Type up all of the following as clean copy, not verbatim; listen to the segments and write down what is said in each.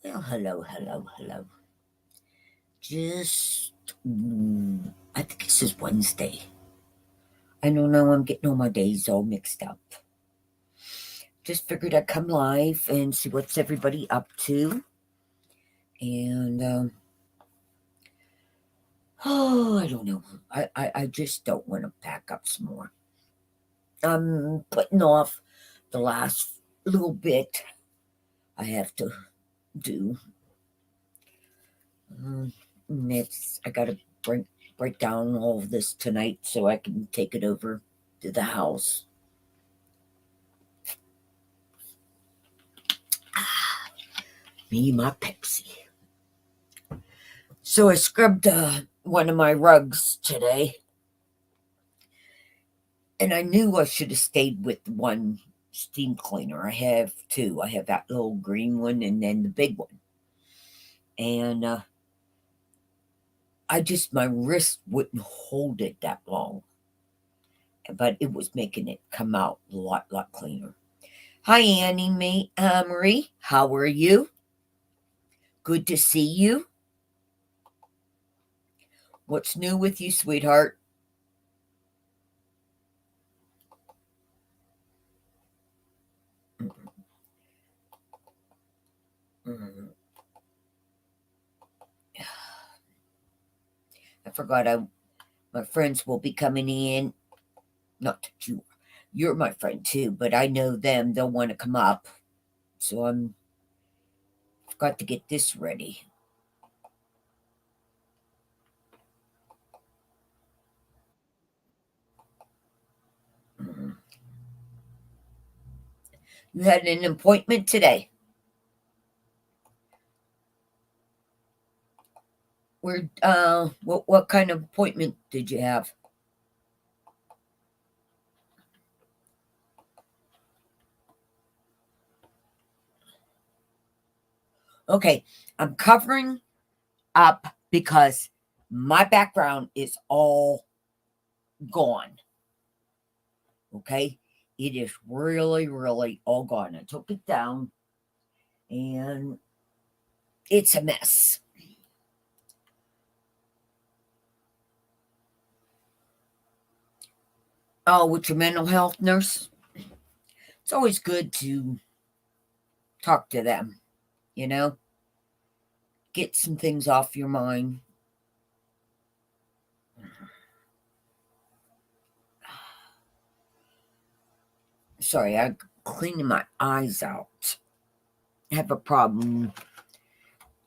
Well, hello, hello, hello. Just, I think this is Wednesday. I don't know, I'm getting all my days all mixed up. Just figured I'd come live and see what's everybody up to. And, oh, I don't know. I just don't want to pack up some more. I'm putting off the last little bit I have to do. Um, I got to break down all of this tonight so I can take it over to the house. Me, my Pepsi. So I scrubbed one of my rugs today, and I knew I should have stayed with one steam cleaner. I have two. I have that little green one and then the big one. And my wrist wouldn't hold it that long, but it was making it come out a lot cleaner. Hi, Marie. How are you? Good to see you. What's new with you, sweetheart? Mm, I forgot my friends will be coming in. Not that you're my friend too, but I know them. They'll want to come up, so I'm got to get this ready. Mm. You had an appointment today. What kind of appointment did you have? Okay, I'm covering up because my background is all gone. Okay, it is really all gone. I took it down, and it's a mess. Oh, with your mental health nurse, it's always good to talk to them, you know, get some things off your mind. Sorry, I'm cleaning my eyes out. I have a problem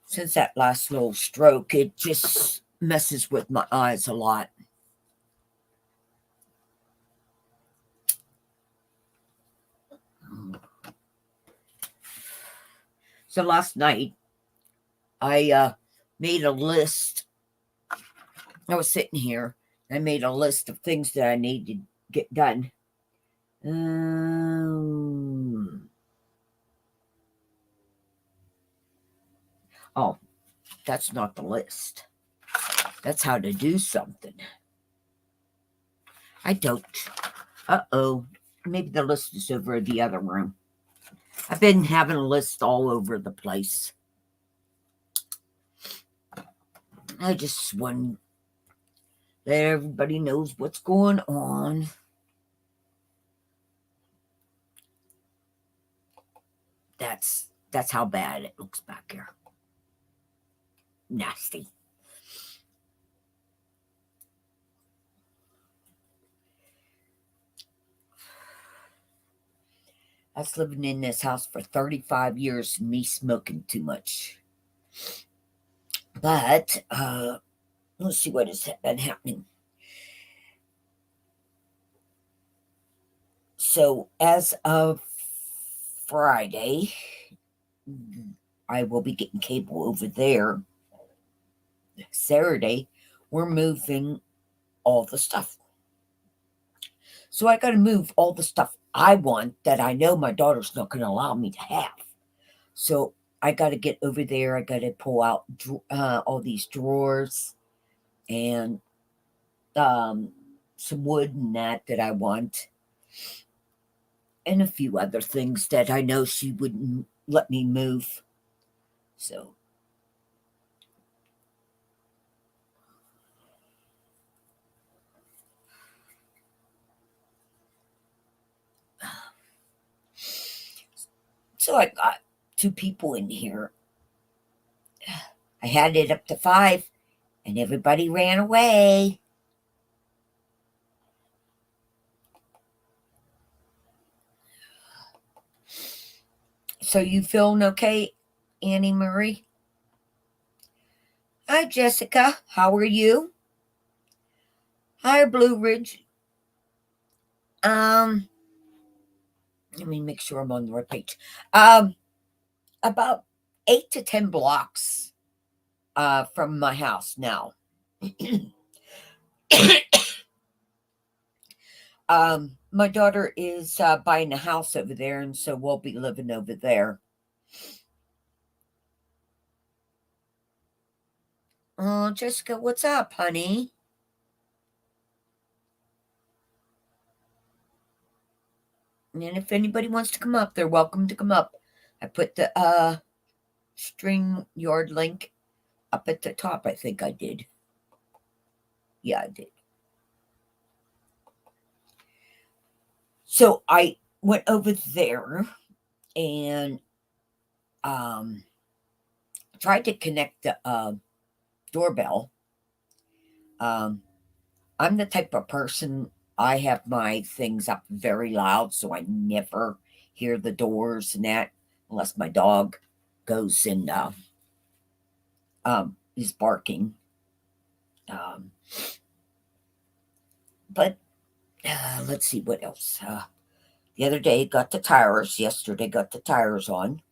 since that last little stroke. It just messes with my eyes a lot. So last night, I made a list. I was sitting here. I made a list of things that I need to get done. Um, oh, that's not the list. That's how to do something. I don't. Uh-oh. Maybe the list is over in the other room. I've been having a list all over the place. I just want that everybody knows what's going on. That's how bad it looks back here. Nasty. I was living in this house for 35 years, me smoking too much. But let's see what has been happening. So as of Friday, I will be getting cable over there. Saturday, we're moving all the stuff. So I got to move all the stuff I want that I know my daughter's not going to allow me to have. So I got to get over there. I got to pull out all these drawers and um, some wood and that I want, and a few other things that I know she wouldn't let me move. So, so I got two people in here. I had it up to five, and everybody ran away. So you feeling okay, Annie Marie? Hi, Jessica. How are you? Hi, Blue Ridge. Um, Let me make sure I'm on the right page. About 8 to 10 blocks from my house now. My daughter is buying a house over there, and so we'll be living over there. Oh, Jessica, what's up, honey? And if anybody wants to come up, they're welcome to come up. I put the string yard link up at the top. I think I did. Yeah, I did. So I went over there and um, tried to connect the doorbell. Um, I'm the type of person, I have my things up very loud, so I never hear the doors and that unless my dog goes and is barking. Um, but let's see what else. The other day got the tires. Yesterday got the tires on.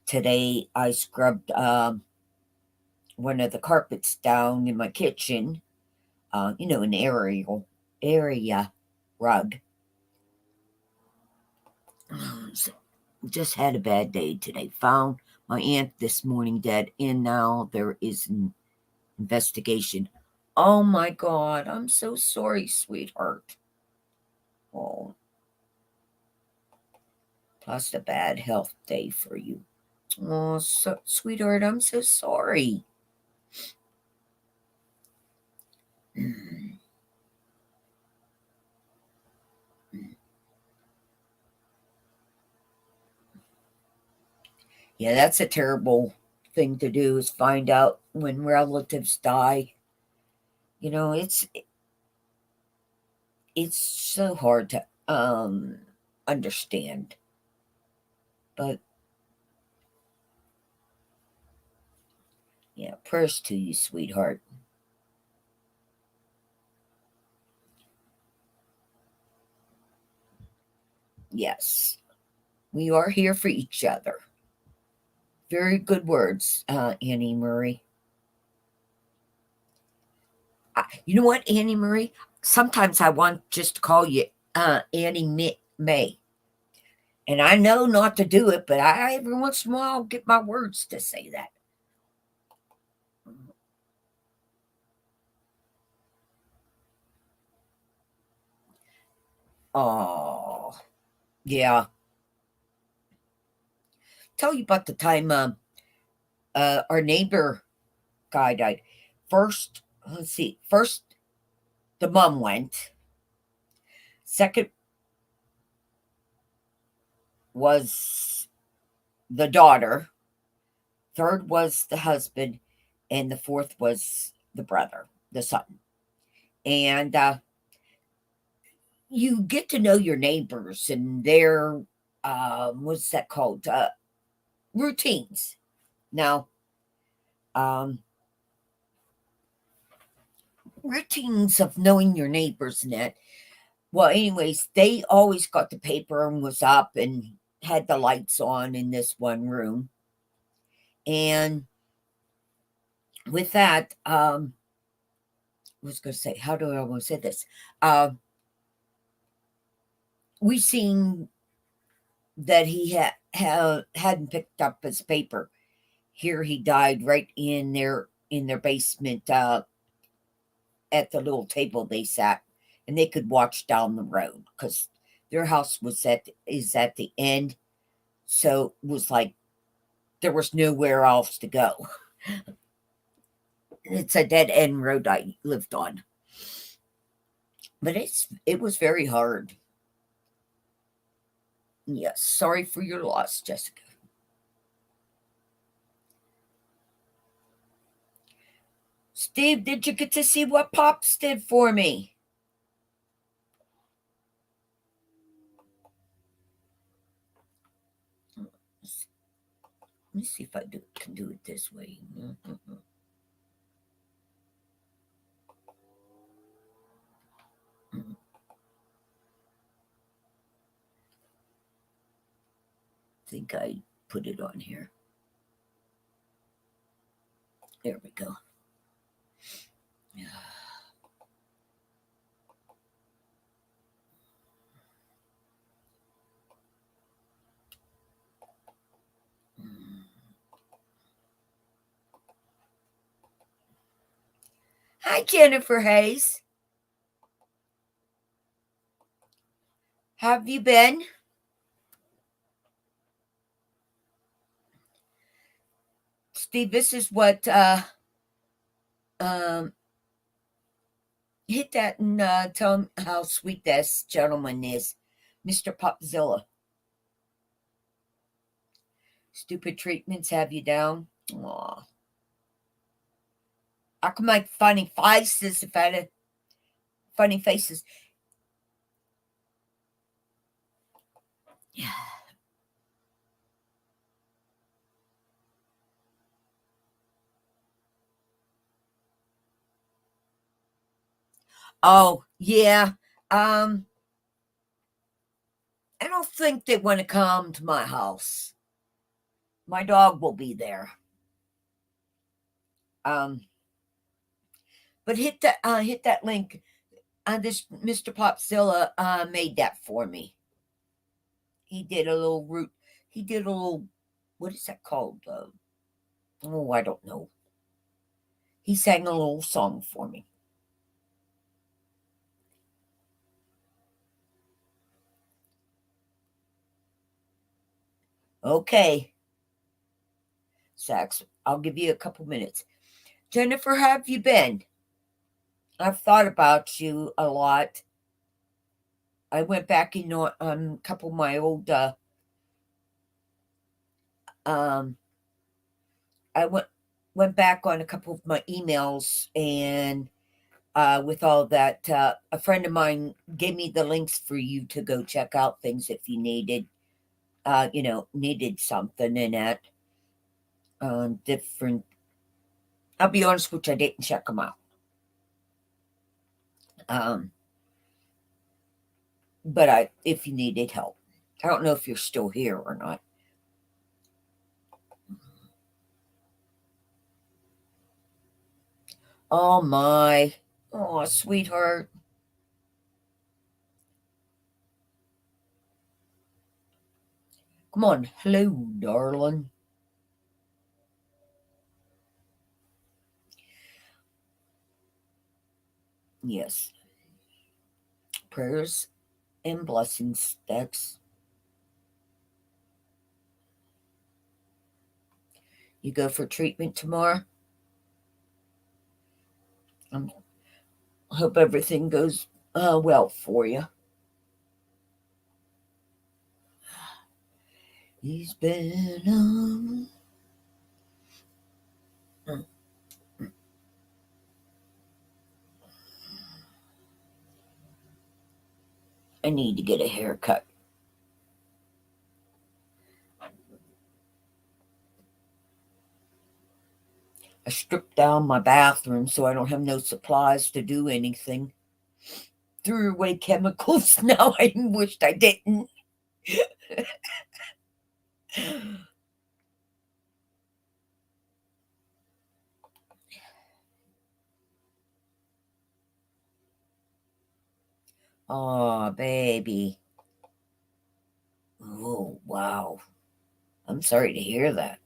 Today I scrubbed one of the carpets down in my kitchen. An area rug. So just had a bad day today. Found my aunt this morning dead, and now there is an investigation. Oh my God, I'm so sorry, sweetheart. Oh, plus a bad health day for you. Oh, sweetheart, I'm so sorry. Yeah, that's a terrible thing to do is find out when relatives die. You know, it's so hard to understand. But yeah, prayers to you, sweetheart. Yes, we are here for each other. Very good words, Annie Marie. You know what, Annie Marie? Sometimes I want just to call you Annie May. And I know not to do it, but I every once in a while get my words to say that. Oh, yeah. Tell you about the time our neighbor guy died. First, let's see. First, the mom went. Second was the daughter. Third was the husband, and the fourth was the brother, the son. And you get to know your neighbors and their what's that called? Routines. Now, um, routines of knowing your neighbors and that. Well, anyways, they always got the paper and was up and had the lights on in this one room. And with that, I was going to say, how do I want to say this? We seen that he hadn't picked up his paper. Here he died right in their basement at the little table they sat, and they could watch down the road because their house is at the end, so it was like there was nowhere else to go. It's a dead end road I lived on. But it was very hard. Yes, sorry for your loss, Jessica. Steve, did you get to see what Pops did for me? Let me see if I can do it this way. I think I put it on here. There we go. Hi, Jennifer Hayes. How have you been? Steve, this is what um hit that and tell him how sweet this gentleman is. Mr. Popzilla. Stupid treatments have you down. Aw. I can make funny faces if I had funny faces. Yeah. Oh, yeah. Um, I don't think they want to come to my house. My dog will be there. Um, but hit that link. This Mr. Popzilla made that for me. He did a little root. He did a little. What is that called? Oh, I don't know. He sang a little song for me. Okay, Sax. I'll give you a couple minutes. Jennifer, how have you been? I've thought about you a lot. I went back in on a couple of my old um I went back on a couple of my emails and with all that a friend of mine gave me the links for you to go check out things if you needed needed something in it. Different. I'll be honest with you, I didn't check them out. Um but if you needed help. I don't know if you're still here or not. Oh my. Oh, sweetheart. Come on. Hello, darling. Yes. Prayers and blessings. That's you go for treatment tomorrow. I hope everything goes well for you. He's been I need to get a haircut. I stripped down my bathroom so I don't have no supplies to do anything. Threw away chemicals. Now I wished I didn't. Oh, baby. Oh, wow. I'm sorry to hear that.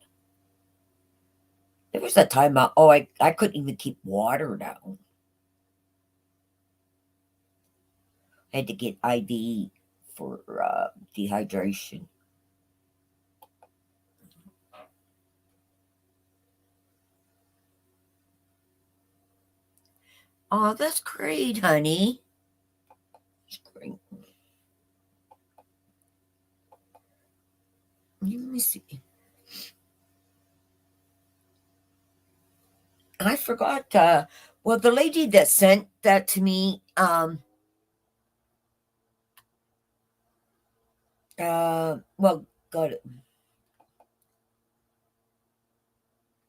There was a time I couldn't even keep water down. I had to get IV for dehydration. Oh, that's great, honey. That's great. Let me see. I forgot. Well, the lady that sent that to me, well, got it.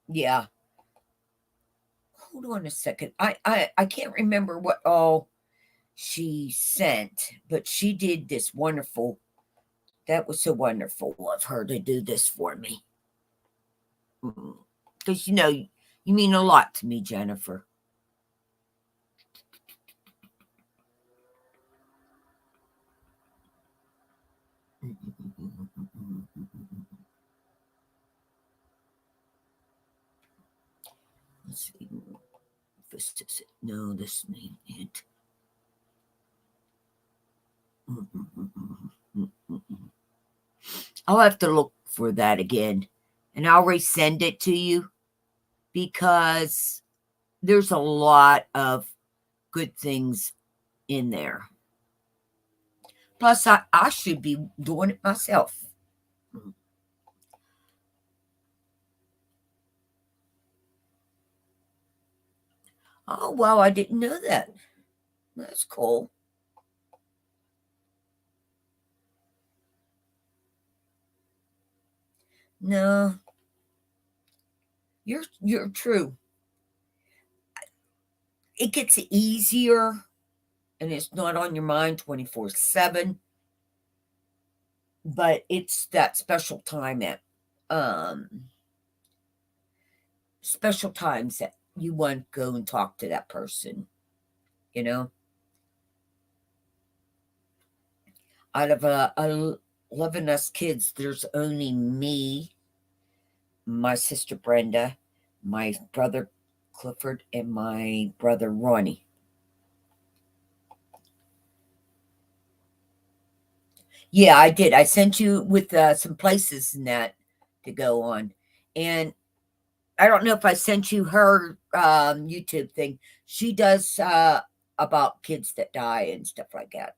Yeah. Hold on a second. I can't remember what all she sent, but she did this wonderful. That was so wonderful of her to do this for me. Because you mean a lot to me, Jennifer. Let's see. This is it. No, this ain't it. I'll have to look for that again, and I'll resend it to you because there's a lot of good things in there. Plus, I should be doing it myself. Oh, wow, I didn't know that. That's cool. No, you're true. It gets easier and it's not on your mind 24/7, but it's that um special times that you want to go and talk to that person, you know? Out of 11 us kids, there's only me, my sister Brenda, my brother Clifford, and my brother Ronnie. Yeah, I did. I sent you with some places in that to go on. And I don't know if I sent you her YouTube thing. She does about kids that die and stuff like that.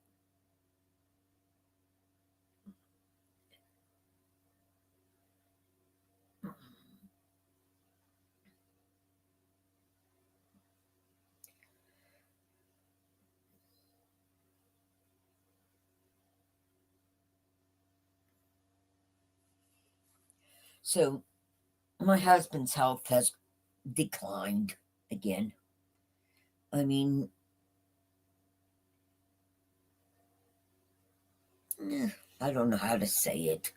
So my husband's health has declined again. I mean, I don't know how to say it.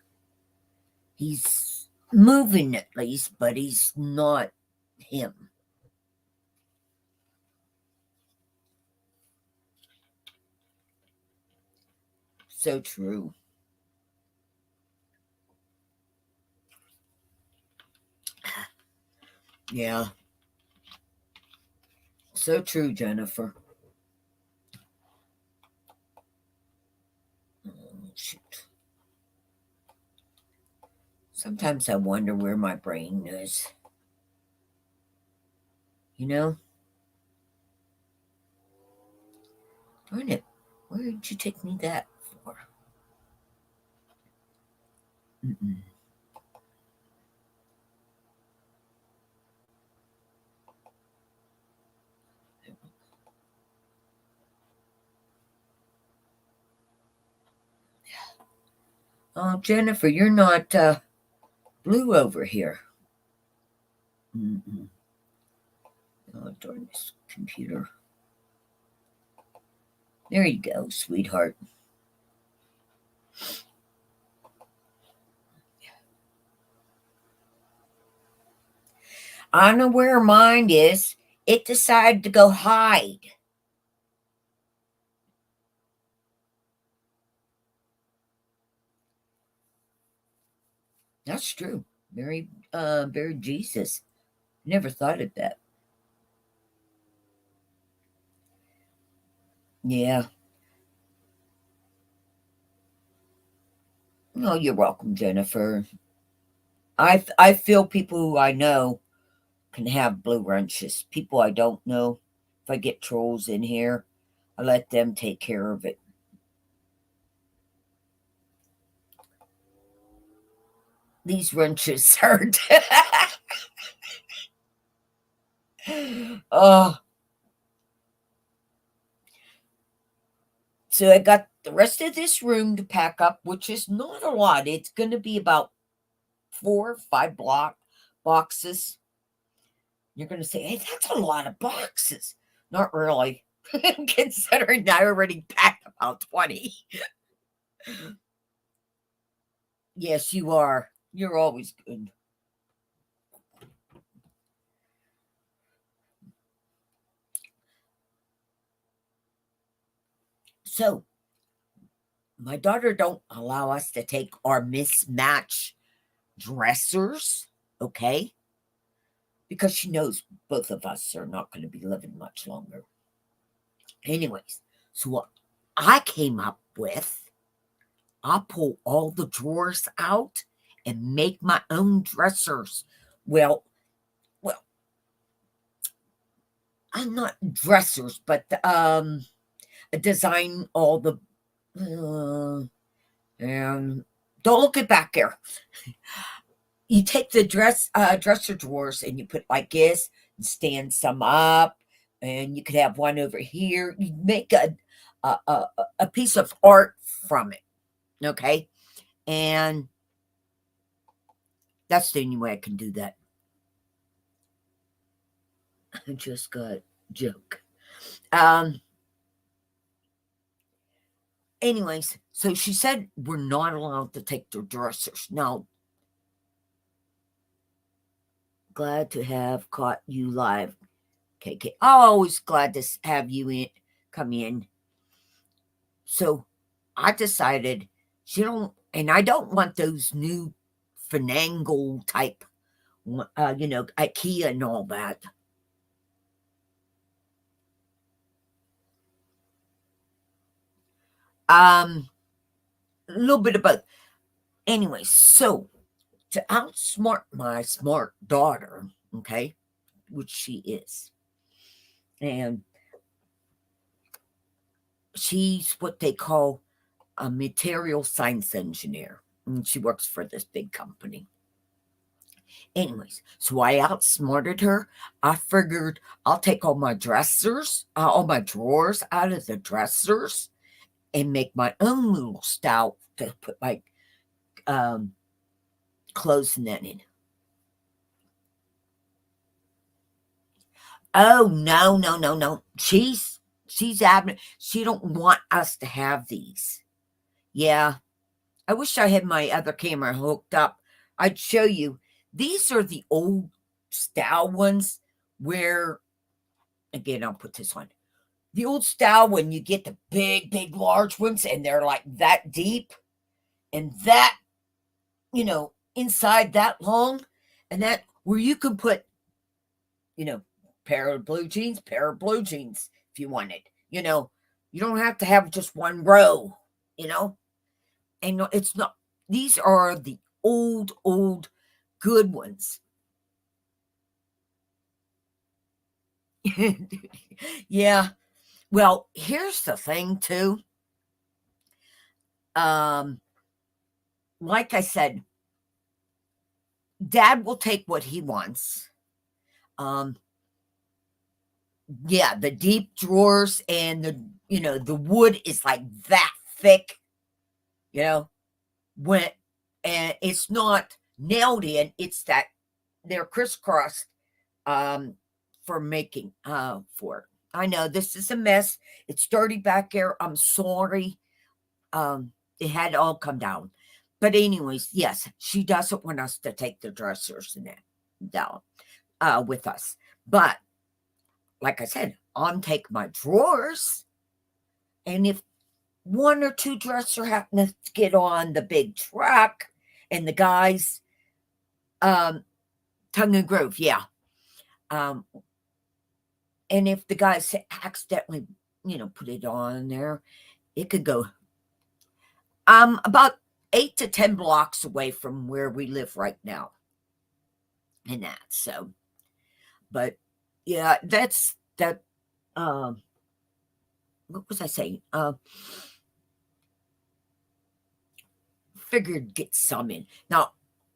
He's moving at least, but he's not him. So true. Yeah, so true, Jennifer. Oh, shoot. Sometimes I wonder where my brain is. You know? Darn it. Where did you take me that for? Mm-mm. Oh, Jennifer, you're not blue over here. Mm-mm. Oh, darn this computer. There you go, sweetheart. I know where mine is. It decided to go hide. That's true. Very Jesus. Never thought of that. Yeah. No, you're welcome, Jennifer. I feel people who I know can have blue wrenches. People I don't know. If I get trolls in here, I let them take care of it. These wrenches hurt. Oh, so I got the rest of this room to pack up, which is not a lot. It's going to be about 4 or 5 boxes. You're going to say, hey, that's a lot of boxes. Not really, considering I already packed about 20. Yes, you are. You're always good. So, my daughter don't allow us to take our mismatch dressers, okay? Because she knows both of us are not going to be living much longer. Anyways, so what I came up with, I'll pull all the drawers out and make my own dressers. Well, I'm not dressers, but design all the and don't look it back there. You take the dresser drawers and you put like this and stand some up, and you could have one over here. You make a piece of art from it, okay? And that's the only way I can do that. I just got joke. Anyways, so she said we're not allowed to take their dressers. Now, glad to have caught you live, KK. Always glad to have you come in. So I decided and I don't want those new finagle type, IKEA and all that. A little bit of both. Anyway, so to outsmart my smart daughter, okay, which she is, and she's what they call a material science engineer, and she works for this big company. Anyways, so I outsmarted her. I figured I'll take all my drawers out of the dressers and make my own little style to put my clothes in that in. Oh, no. She's adamant. She don't want us to have these. Yeah. I wish I had my other camera hooked up. I'd show you. These are the old style ones where, again, I'll put this one. The old style when you get the big, large ones and they're like that deep and that, inside that long, and that where you can put, pair of blue jeans if you wanted. You don't have to have just one row, and it's not, these are the old good ones. Yeah. Well, here's the thing too. Like I said, Dad will take what he wants. Yeah, the deep drawers and the wood is like that thick, when and it's not nailed in, it's that they're crisscrossed for making for it. I know this is a mess. It's dirty back there. I'm sorry. It had all come down. But anyways, yes, she doesn't want us to take the dressers and that down with us. But like I said, I'm take my drawers, and if one or two dresser happen to get on the big truck, and the guys, Tongue and Grove, yeah. And if the guys accidentally, put it on there, it could go about 8 to 10 blocks away from where we live right now. And that, so, but yeah, that's that. um, what was I saying? Figured get some in. Now,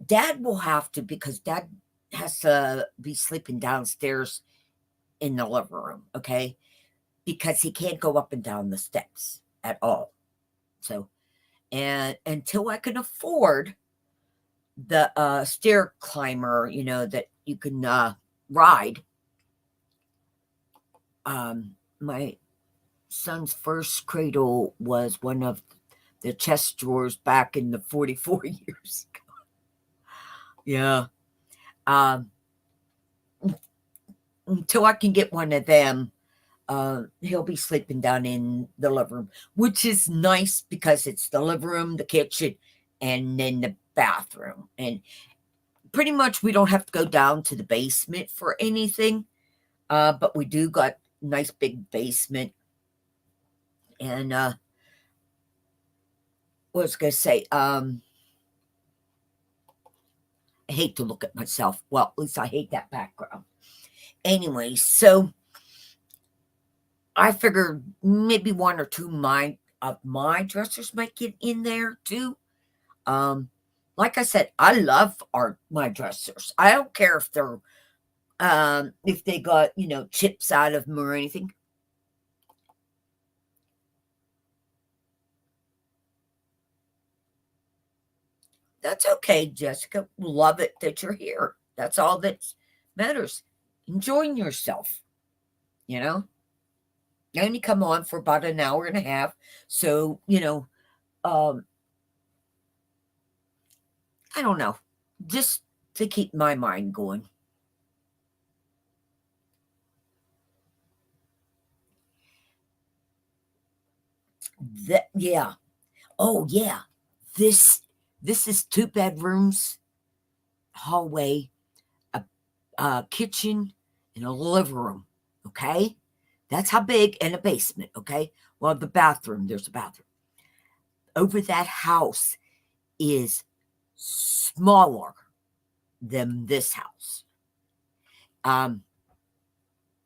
Dad will have to because Dad has to be sleeping downstairs in the living room, okay? Because he can't go up and down the steps at all. So, and until I can afford the stair climber, that you can ride, my son's first cradle was one of the chest drawers back in the 44 years ago. Yeah. Um, until I can get one of them, he'll be sleeping down in the living room, which is nice because it's the living room, the kitchen, and then the bathroom. And pretty much we don't have to go down to the basement for anything, but we do got nice big basement. And what was I going to say? I hate to look at myself. Well, at least I hate that background. Anyway, so I figured maybe one or two of my dressers might get in there too. Like I said, I love my dressers. I don't care if they got chips out of them or anything. That's okay, Jessica. Love it that you're here. That's all that matters. Enjoying yourself, you know. I only come on for about an hour and a half, so um, I don't know, just to keep my mind going. Yeah. Oh yeah. This is 2 bedrooms, hallway, a kitchen, and a living room. Okay, that's how big, and a basement. Okay. Well, there's a bathroom. Over that house is smaller than this house.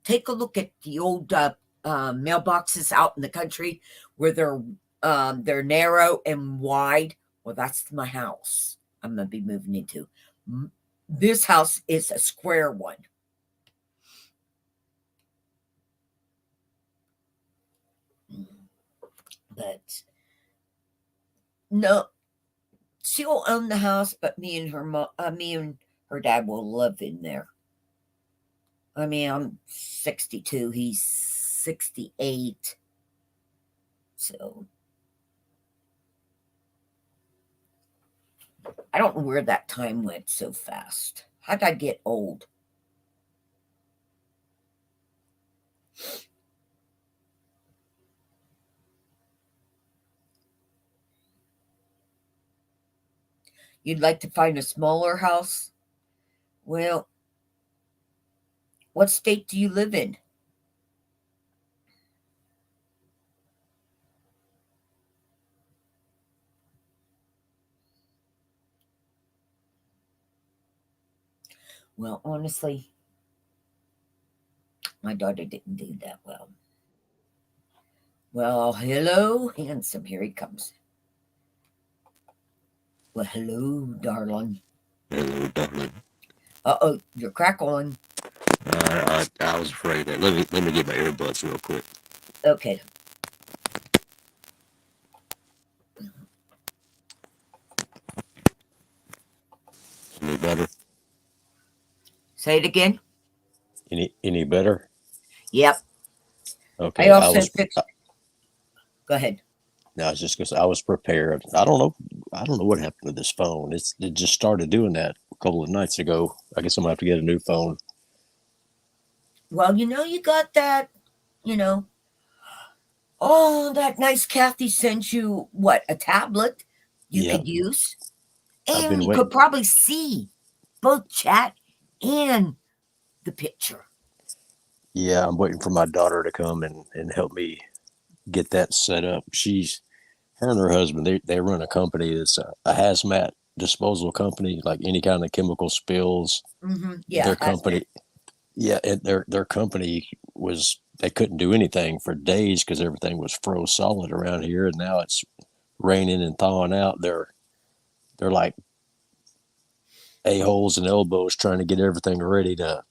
Take a look at the old mailboxes out in the country where they're narrow and wide. Well, that's my house I'm gonna be moving into. This house is a square one. But no, she'll own the house, but me and her dad will live in there. I mean, I'm 62, he's 68. So I don't know where that time went so fast. How'd I get old? You'd like to find a smaller house? Well, what state do you live in? Well, honestly, my daughter didn't do that well. Well, hello, handsome. Here he comes. Well, hello, darling. Hello, darling. Uh-oh, you're crackling. I was afraid that. Let me get my earbuds real quick. Okay. Any better? Say it again. Any better? Yep. I Okay. also fixed. Go ahead. No, I was just gonna say I was prepared. I don't know. I don't know what happened to this phone. It just started doing that a couple of nights ago. I guess I'm gonna have to get a new phone. Well, you got that, you know. Oh, that nice Kathy sent you what, a tablet you Yeah, could use? I've And been you could waiting. probably see both chat and the picture. Yeah, I'm waiting for my daughter to come and help me get that set up. Her and her husband. They run a company that's a hazmat disposal company. Like any kind of chemical spills, Yeah, their hazmat. company Yeah, and their company was they couldn't do anything for days because everything was froze solid around here, and now it's raining and thawing out. They're like a-holes and elbows trying to get everything ready to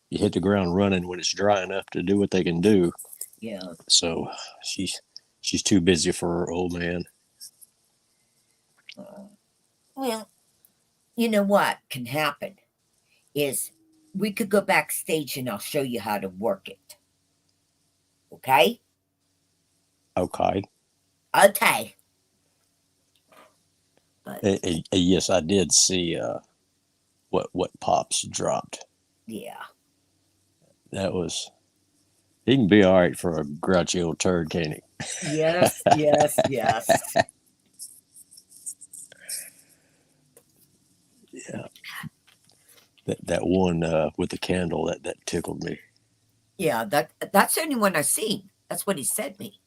hit the ground running when it's dry enough to do what they can do. Yeah. So she's too busy for her old man. Well, you know what can happen is we could go backstage and I'll show you how to work it. Okay? Okay. Okay. But Yes, I did see what Pops dropped. yeah. That was he can be all right for a grouchy old turd, can't he? Yes, yes, yes. Yeah. That one with the candle that tickled me. Yeah, that's the only one I've seen. That's what he sent me.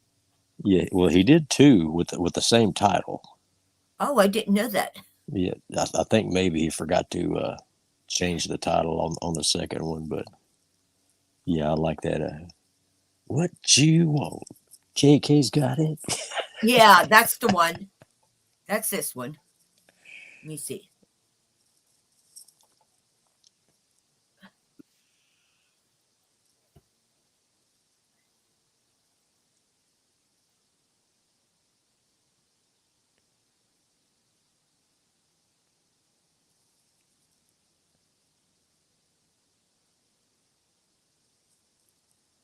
Yeah, well, he did two with the same title. Oh, I didn't know that. Yeah, I think maybe he forgot to change the title on the second one, but yeah, I like that. What you want? KK's got it. Yeah, that's the one. That's this one. Let me see.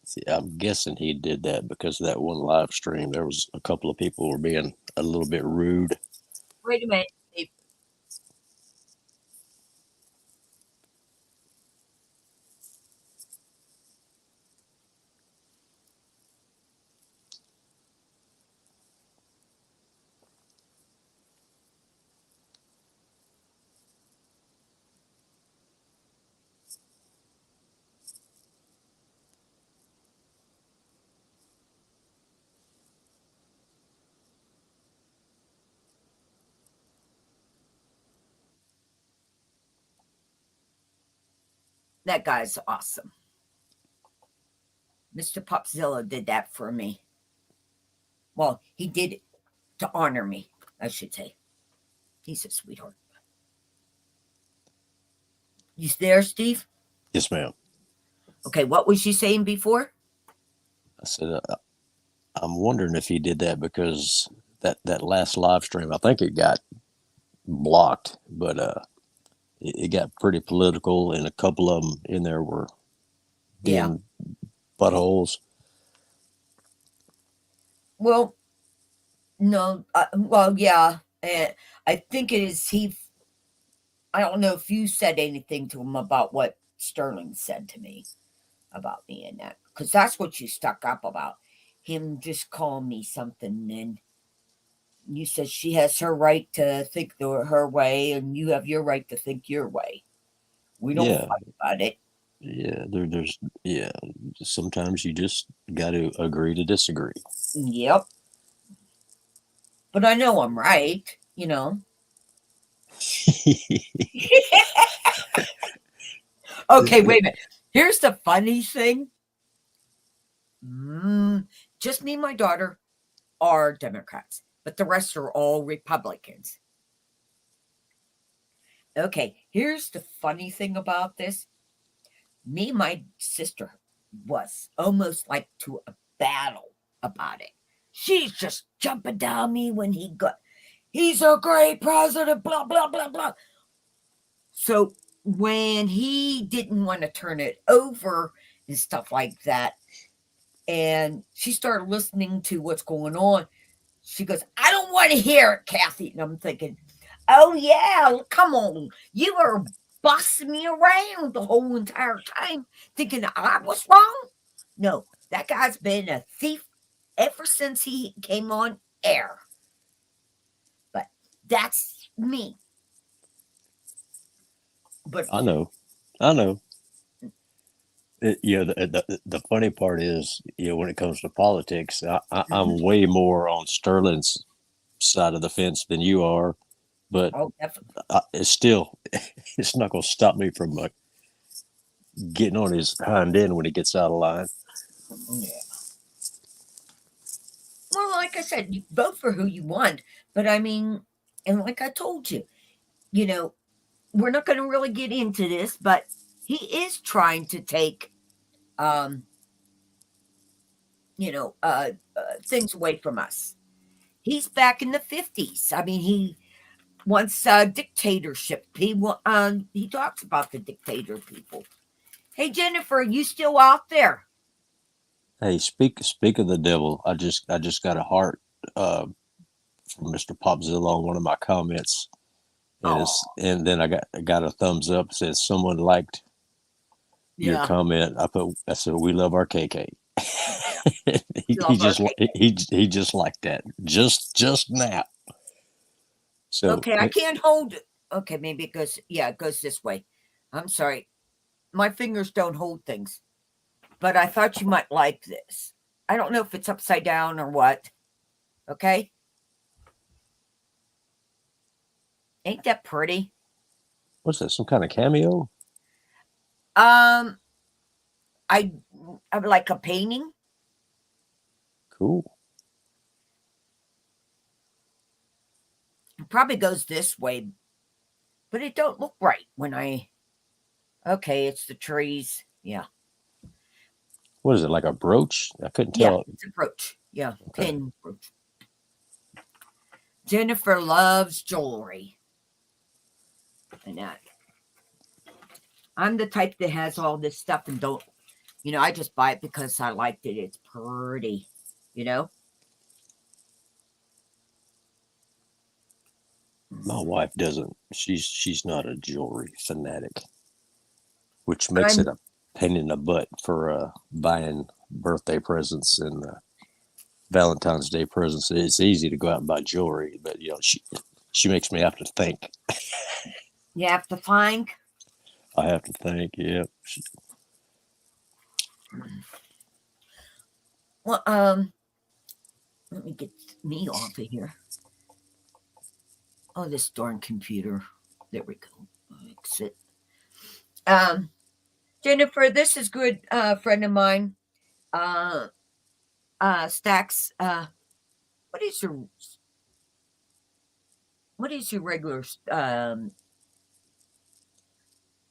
See, I'm guessing he did that because of that one live stream. There was a couple of people were being a little bit rude. Wait a minute. That guy's awesome. Mr. Popzilla did that for me. Well, he did it to honor me, I should say. He's a sweetheart. You there, Steve? Yes, ma'am. Okay, what was you saying before? I said, I'm wondering if he did that because that last live stream, I think it got blocked, but it got pretty political, and a couple of them in there were Yeah. being buttholes. Well, no. Well, yeah. I think it is he. I don't know if you said anything to him about what Sterling said to me about me and that, because that's what you stuck up about. Him just calling me something, and you said she has her right to think her way, and you have your right to think your way. We don't Yeah, fight about it. yeah. There's yeah. Sometimes you just got to agree to disagree. Yep. But I know I'm right. Okay, wait a minute. Here's the funny thing. Just me and my daughter are Democrats, but the rest are all Republicans. Okay, here's the funny thing about this. Me and my sister was almost like to a battle about it. She's just jumping down me when he's a great president, blah, blah, blah, blah. So when he didn't want to turn it over and stuff like that, and she started listening to what's going on, she goes, I don't want to hear it, Kathy. And I'm thinking, oh, yeah, come on. You were bossing me around the whole entire time, thinking I was wrong. No, that guy's been a thief ever since he came on air. But that's me. But I know. The funny part is, when it comes to politics, I'm way more on Sterling's side of the fence than you are, but oh, definitely. it's still, it's not going to stop me from getting on his hind end when he gets out of line. Yeah. Well, like I said, you vote for who you want, but I mean, and like I told you, you know, we're not going to really get into this, but he is trying to take, um, you know, things away from us. He's back in the 50s. I mean, he wants dictatorship. He talks about the dictator people. Hey, Jennifer, are you still out there? Hey, speak of the devil. I just got a heart from Mr. Popzilla on one of my comments, Oh, and then I got a thumbs up. It says someone liked your yeah. comment. I said we love our KK. he Love our just cake. he just liked that just now. So Okay, I can't hold it. Okay, maybe it goes, yeah, it goes this way. I'm sorry. My fingers don't hold things, but I thought you might like this. I don't know if it's upside down or what. Okay. Ain't that pretty? what's that? Some kind of cameo? Um, I I like a painting. Cool. It probably goes this way, but it don't look right when I. Okay, it's the trees. Yeah, What is it, like a brooch? I couldn't yeah, tell. it's a brooch. Yeah, Okay. pin brooch. Jennifer loves jewelry, and I'm the type that has all this stuff and don't. I just buy it because I liked it. It's pretty. You know. My wife doesn't. She's not a jewelry fanatic, which makes it I'm a pain in the butt for buying birthday presents and Valentine's Day presents. It's easy to go out and buy jewelry, but she makes me have to think. You have to find. I have to think. Yeah. Well, let me get me off of here. Oh, this darn computer. There we go. Exit. Um, Jennifer, this is good. Friend of mine. Uh, Stacks. What is your what is your regular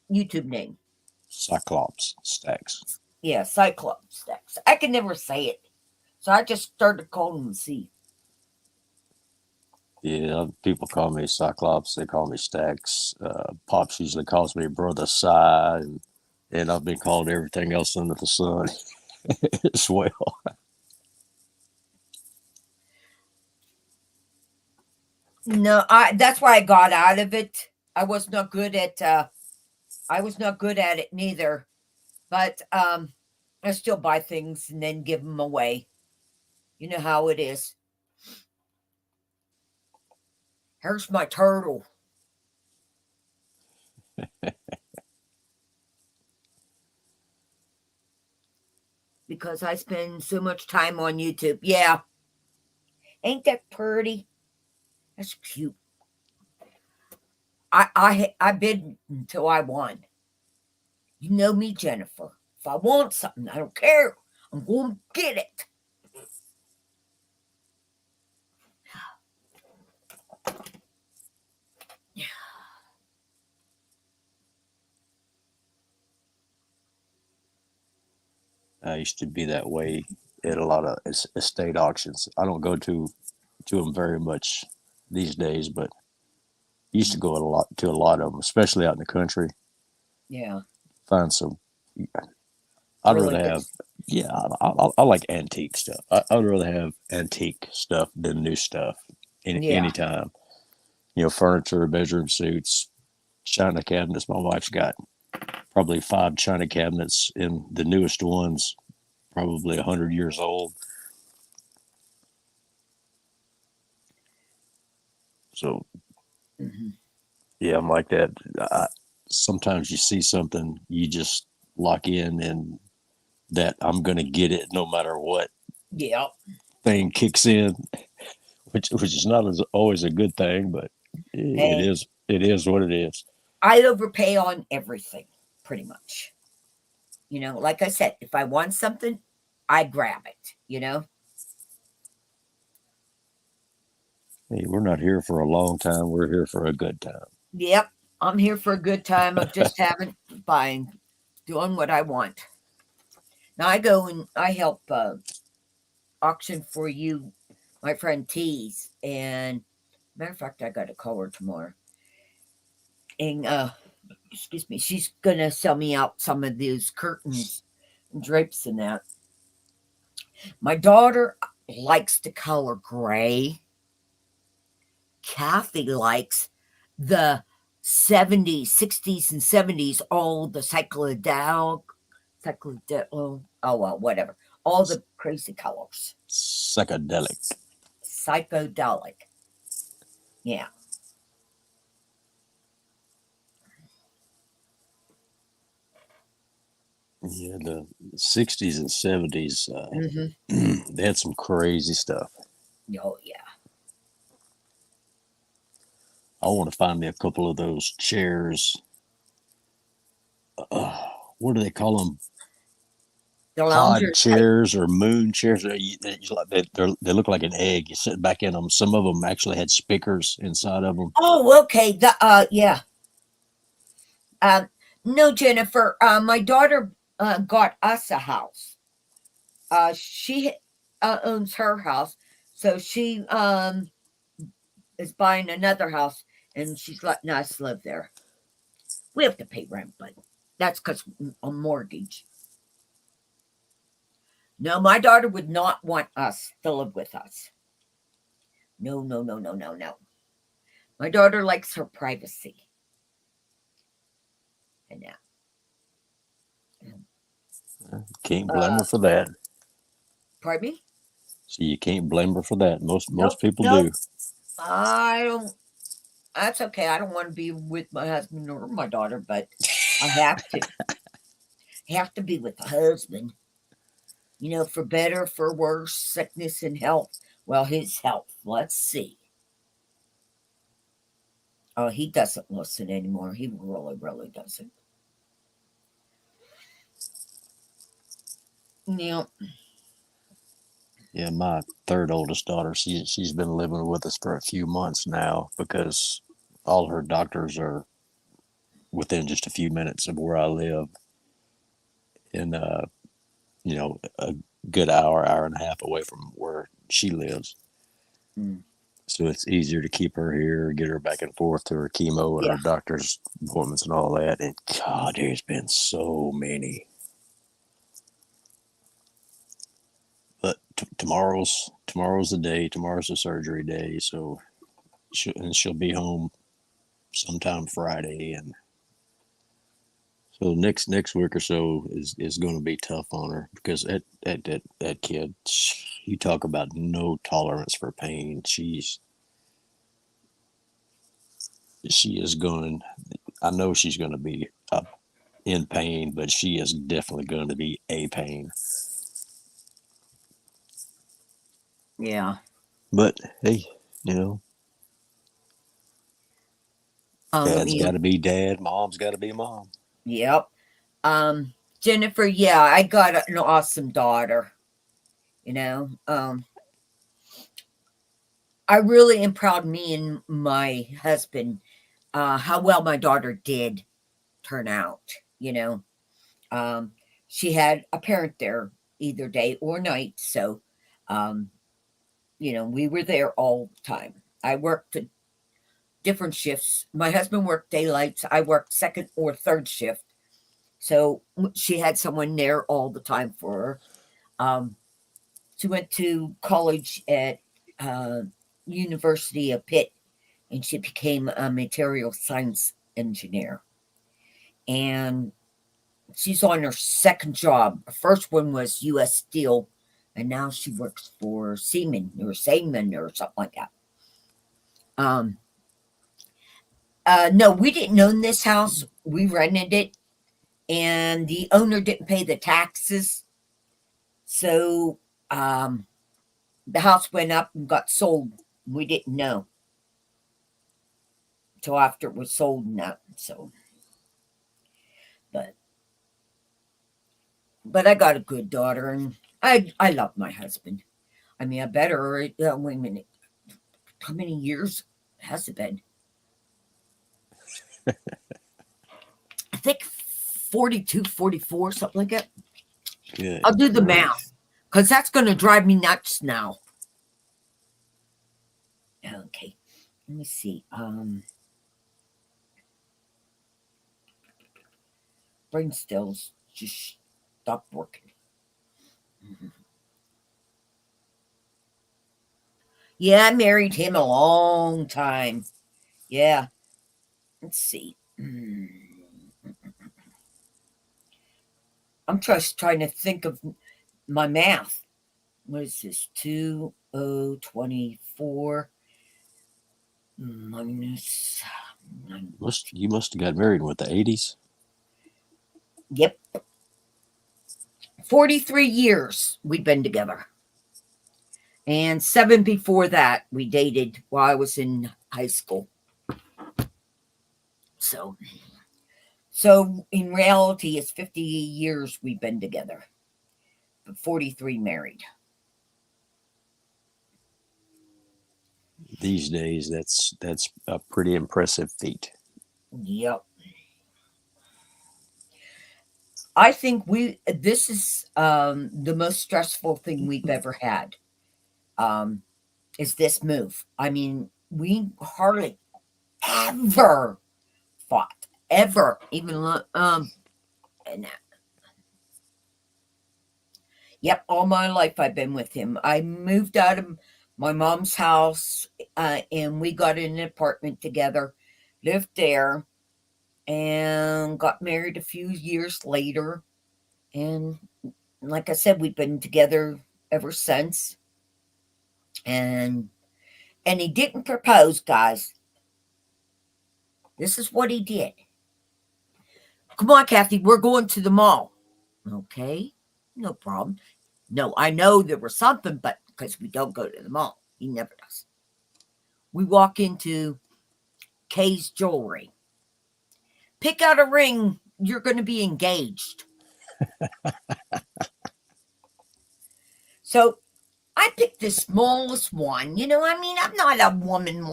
YouTube name? Cyclops Stacks. Yeah, Cyclops Stacks. I can never say it, so I just started calling him C. Yeah, people call me Cyclops. They call me Stacks. Pops usually calls me Brother Cy, and I've been called everything else under the sun as well. No, I. That's why I got out of it. I was not good at. I was not good at it neither. But I still buy things and then give them away. You know how it is. Here's my turtle. Because I spend so much time on YouTube. Yeah. Ain't that pretty? That's cute. I bid until I won. You know me, Jennifer. If I want something, I don't care. I'm going to get it. I used to be that way at a lot of estate auctions. I don't go to them very much these days, but used to go to a lot of them, especially out in the country. Yeah. Find some. I'd Really rather good. have. Yeah, I like antique stuff. I'd rather have antique stuff than new stuff Yeah. anytime. Furniture, bedroom suits, china cabinets. My wife's got probably 5 china cabinets, and the newest ones probably 100 years old. So Hmm. yeah, I'm like that. Sometimes you see something, you just lock in, and that I'm gonna get it no matter what Yeah. thing kicks in, which is not always a good thing, but Hey, it is what it is. I overpay on everything, pretty much. Like I said, if I want something, I grab it. Hey, we're not here for a long time. We're here for a good time. Yep. I'm here for a good time of just having buying, doing what I want. Now I go and I help auction for you, my friend Tees. And matter of fact, I got to call her tomorrow. And excuse me, she's gonna sell me out some of these curtains and drapes and that. My daughter likes the color gray. Kathy likes the 70s, 60s, and 70s, all the oh well, whatever. All the crazy colors. Psychedelic. Psychedelic. Yeah. Yeah, the 60s and 70s, Mm-hmm. they had some crazy stuff. Oh yeah. I want to find me a couple of those chairs. Uh, what do they call them? The Pod loungers. chairs or moon chairs. They look like an egg. You sit back in them. Some of them actually had speakers inside of them. Oh, okay. Yeah. Uh, no, Jennifer. My daughter got us a house. She owns her house, so she is buying another house, and she's letting us live there. We have to pay rent, but that's because a mortgage. No, my daughter would not want us to live with us. No, no, no, no, no, no. My daughter likes her privacy. And now, Can't blame her for that. pardon me? So you can't blame her for that. Most Nope, people nope. do. I don't. That's okay. I don't want to be with my husband or my daughter, but I have to. Have to be with the husband. For better, for worse, sickness and health. Well, his health. Let's see. Oh, he doesn't listen anymore. He really, really doesn't. Yeah. Yeah, my third oldest daughter, she's been living with us for a few months now because all her doctors are within just a few minutes of where I live, in a good hour and a half away from where she lives. Mm. So it's easier to keep her here, get her back and forth to her chemo and Yeah. her doctor's appointments and all that. And God, there's been so many. But tomorrow's the day. Tomorrow's the surgery day. So she'll be home sometime Friday, and so next week or so is going to be tough on her because that kid, you talk about no tolerance for pain. She is going. I know she's going to be up in pain, but she is definitely going to be a pain. Yeah. But hey, you know, dad's Yeah. got to be dad, mom's got to be mom. Yep. Jennifer, yeah, I got an awesome daughter. You know, I really am proud of me and my husband, how well my daughter did turn out. You know, um, she had a parent there either day or night. So, um, we were there all the time. I worked different shifts. My husband worked daylights. I worked second or third shift. So she had someone there all the time for her. She went to college at uh, University of Pitt, and she became a material science engineer. And she's on her second job. Her first one was U.S. Steel, and now she works for Siemens or something like that. Um, no, we didn't own this house. We rented it, and the owner didn't pay the taxes. So the house went up and got sold. We didn't know until after it was sold and that. So, but But I got a good daughter, and I love my husband. I mean, I better. Wait a minute. How many years has it been? I think 42, 44, something like that. Good I'll do the grief. math because that's going to drive me nuts now. Okay, let me see. Brain stills just stopped working. Mhm. Yeah, I married him a long time. Yeah, let's see. I'm just trying to think of my math. What is this? 2024 minus You must have got married in what, the 80s? Yep. 43 years we've been together. And 7 before that, we dated while I was in high school. So, so in reality, it's 50 years we've been together, but 43 married. These days, that's a pretty impressive feat. Yep. I think this is the most stressful thing we've ever had. Um, is this move. I mean, we hardly ever fought, ever. Even and yep, all my life I've been with him. I moved out of my mom's house, and we got in an apartment together, lived there, and got married a few years later. And like I said, we've been together ever since. And he didn't propose, guys. This is what he did. Come on, Kathy, we're going to the mall. Okay, no problem. No, I know there was something, but because we don't go to the mall, he never does. We walk into Kay's Jewelry. Pick out a ring. You're going to be engaged. So I picked the smallest one. I mean, I'm not a woman,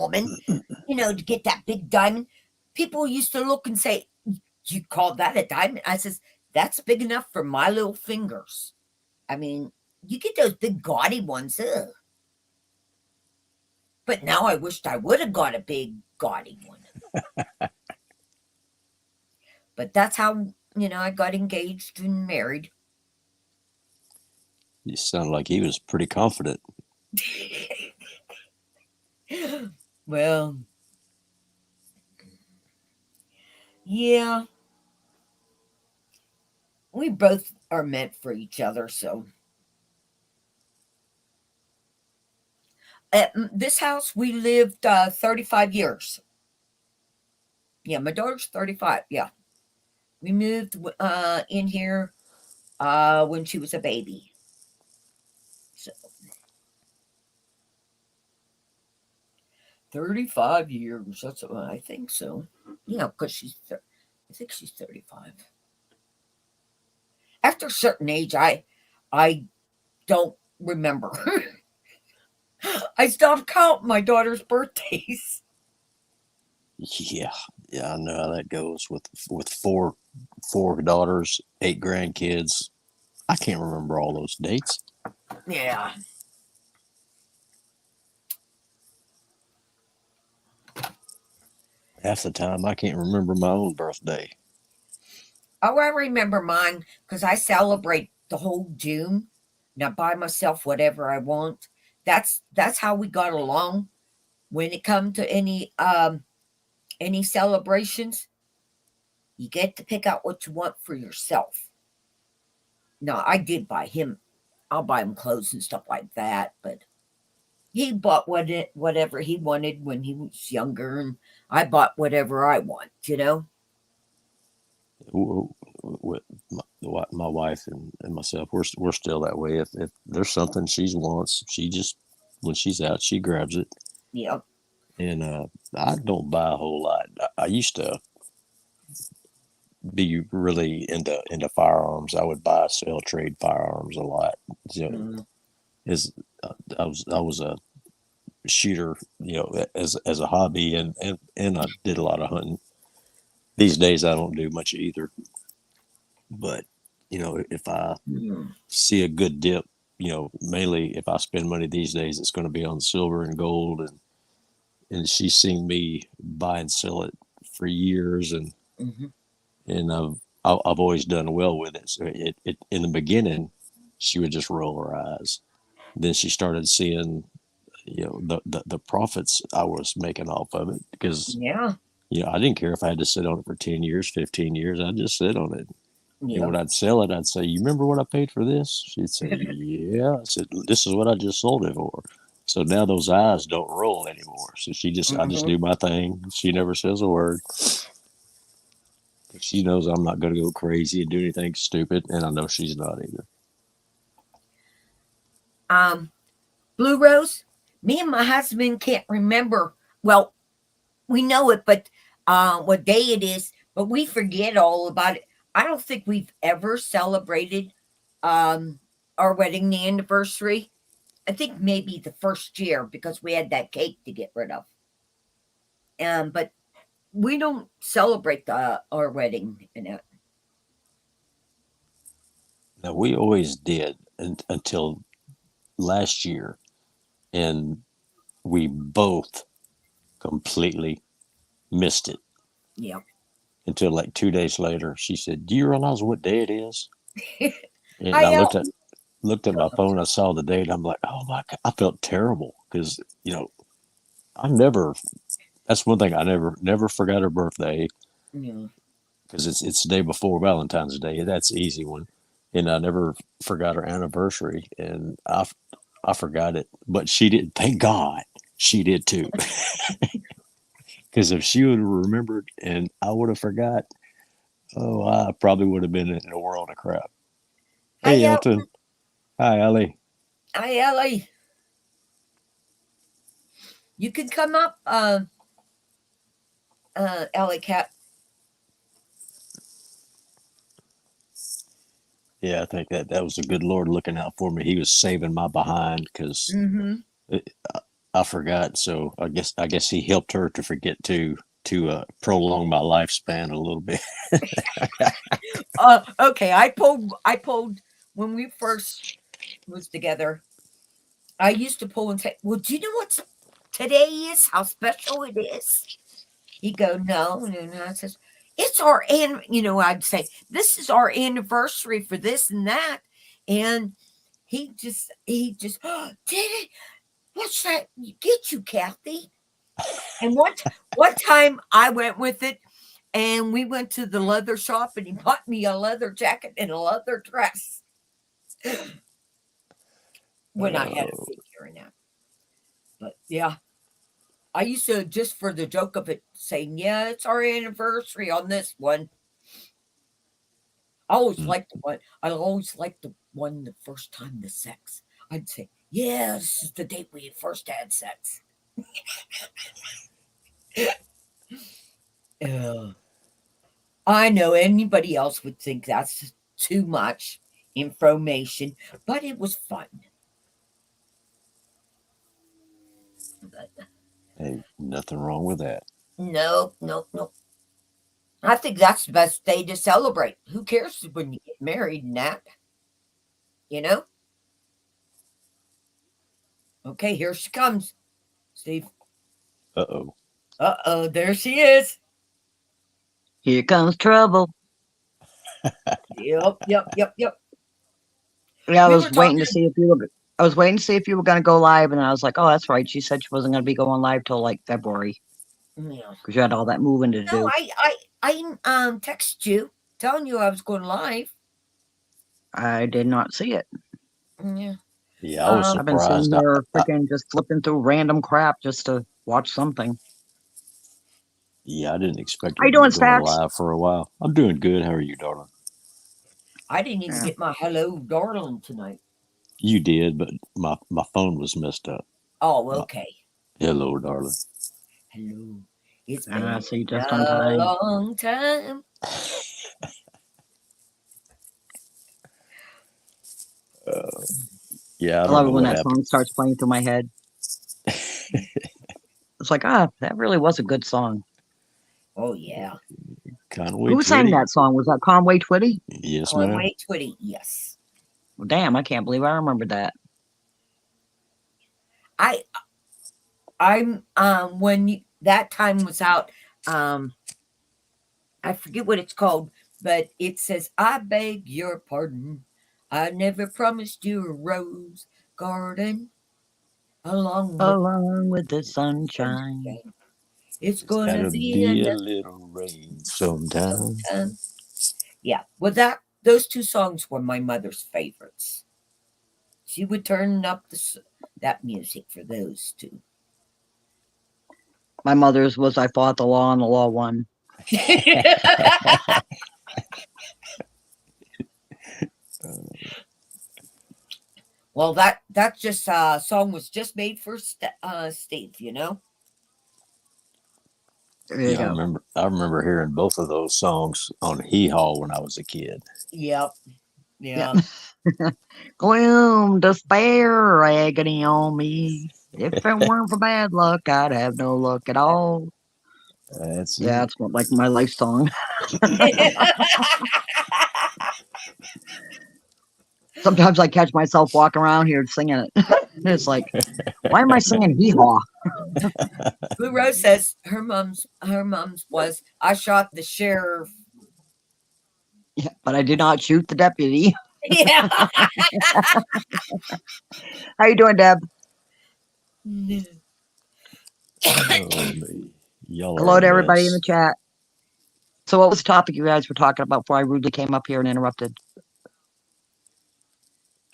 to get that big diamond. People used to look and say, you call that a diamond? I says, that's big enough for my little fingers. I mean, you get those big gaudy ones. Ugh. But now I wished I would have got a big gaudy one. But that's how, I got engaged and married. You sound like he was pretty confident. Well, yeah, we both are meant for each other. So at this house, we lived 35 years. Yeah, my daughter's 35. Yeah. We moved in here when she was a baby. So 35 years. That's what I think so. Yeah, because I think she's 35. After a certain age, I don't remember. I stopped counting my daughter's birthdays. Yeah, yeah, I know how that goes with four daughters, 8 grandkids. I can't remember all those dates. Yeah. Half the time, I can't remember my own birthday. Oh, I remember mine because I celebrate the whole June. Now buy myself whatever I want. That's how we got along when it come to any celebrations. You get to pick out what you want for yourself. No, I did buy him. I'll buy him clothes and stuff like that, but he bought whatever he wanted when he was younger, and I bought whatever I want. With my wife and myself, we're still that way. If there's something she wants, she just, when she's out, she grabs it. Yeah. And I don't buy a whole lot. I used to be really into firearms. I would buy, sell, trade firearms a lot. You know, Mm, is I was a shooter, as a hobby, and I did a lot of hunting. These days, I don't do much either. But if I mm, see a good dip, mainly if I spend money these days, it's going to be on silver and gold, and she's seen me buy and sell it for years, mhm. and I've always done well with it. So it in the beginning, she would just roll her eyes. Then she started seeing, the profits I was making off of it, because Yeah, I didn't care if I had to sit on it for 10 years, 15 years. I'd just sit on it. And yeah. when I'd sell it, I'd say, "You remember what I paid for this?" She'd say, "Yeah." I said, "This is what I just sold it for." So now those eyes don't roll anymore. So I just Mhm. do my thing. She never says a word. She knows I'm not going to go crazy and do anything stupid, and I know she's not either. Um, Blue Rose, me and my husband can't remember. Well, we know it, but what day it is, but we forget all about it. I don't think we've ever celebrated um, our wedding anniversary. I think maybe the first year because we had that cake to get rid of. But we don't celebrate our wedding. Now, we always did until last year, and we both completely missed it Yeah. until like 2 days later. She said, "Do you realize what day it is?" And I I looked at my phone. I saw the date. I'm like, "Oh my God!" I felt terrible because I never. That's one thing I never forgot her birthday, yeah. because it's the day before Valentine's Day. That's an easy one, and I never forgot her anniversary, and I forgot it, but she did. Thank God she did too, because if she would have remembered and I would have forgot, oh, I probably would have been in a world of crap. Hi, Hey, Elton. Hi, Ellie. hi, Ellie. You can come up, Ellie Cat. Yeah, I think that was the good Lord looking out for me. He was saving my behind, because Mm-hmm. I forgot. So I guess he helped her to forget too, to prolong my lifespan a little bit. Okay. I pulled when we first was together. I used to pull and say, "Well, do you know what today is? How special it is?" He'd go, "No," and I says, "It's our and I'd say, "This is our anniversary for this and that," and he just oh, did it. What's that? Get you, Kathy. And one time I went with it, and we went to the leather shop, and he bought me a leather jacket and a leather dress when I had a Uh, figure in that. But yeah, I used to just for the joke of it saying, "Yeah, it's our anniversary on this one." I always mm, liked the one. I always liked the one the first time the sex. I'd say, "Yeah, this is the date we first had sex." Ugh. I know anybody else would think that's too much information, but it was fun. But hey, nothing wrong with that. no, no, no. I think that's the best day to celebrate. Who cares when you get married and that, you know? Okay, here she comes, Steve. Uh-oh. Uh-oh, there she is. Here comes trouble. Yep, yep, yep, yep. Yeah, We were talking. I was waiting to see if you were going to go live, and I was like, oh, that's right. She said she wasn't going to be going live till like February Yeah. because you had all that moving to No, do. I texted you telling you I was going live. I did not see it. Yeah. Yeah, I was I've been seeing surprised. her freaking just flipping through random crap just to watch something. Yeah, I didn't expect How her you to be doing, going Stacks? live for a while. I'm doing good. How are you, darling? I didn't even Yeah. get my hello darling tonight. You did, but my phone was messed up. Oh, My, okay. hello, darling. Hello. It's I been see just on a time. long time. Yeah, I I don't love it know when what that happened. song starts playing through my head. It's like, that really was a good song. Oh yeah, Conway Who sang Twitty. that song? Was that Conway Twitty? Yes, ma'am. Conway Twitty. Yes, Well, damn, I can't believe I remembered that. I I'm when that time was out. I forget what it's called, but it says, "I beg your pardon. I never promised you a rose garden along with Along with the the sunshine. sunshine. It's It's gonna gotta be be a another little rain sometime. time." Yeah, well, those two songs were my mother's favorites. She would turn up that music for those two. My mother's was I fought the law and the law won. Well, that just song was just made for Steve, you know. There you Yeah, go. I remember hearing both of those songs on Hee Haw when I was a kid. Yep. Yep. Yeah. Gloom, despair, agony on me. If it weren't for bad luck, I'd have no luck at all. That's Yeah, it. it's like my life song. Sometimes I catch myself walking around here singing it. It's like, why am I singing hee haw? Blue Rose says her mom's was, "I shot the sheriff." Yeah, but I did not shoot the deputy. Yeah. How you doing, Deb? Oh, me. Y'all are Hello a to everybody in the mess. chat. So what was the topic you guys were talking about before I rudely came up here and interrupted?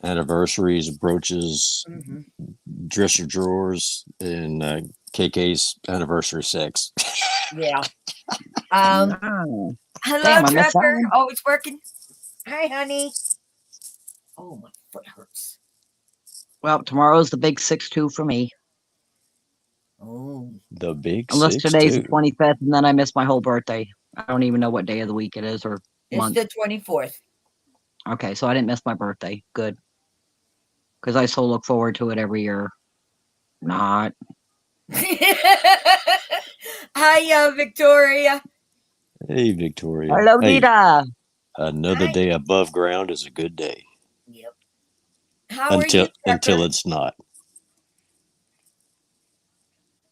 Anniversaries, brooches, Mhm. dresser drawers, and KK's anniversary sex. Yeah. Um. Oh, Hello, damn, I missed that Trevor. one. Always working. Hi, honey. Oh, my foot hurts. Well, tomorrow's the big 6-2 for me. Oh. The big Unless six, today's the too. 25th and then I miss my whole birthday. I don't even know what day of the week it is or It's month. the 24th. Okay, so I didn't miss my birthday. Good. Because I so look forward to it every year. Not. Hi, Victoria. Hey, Victoria. Hello, Hey, Dita. another Hi. day above ground is a good day Yep. How are you, until Trevor? it's not.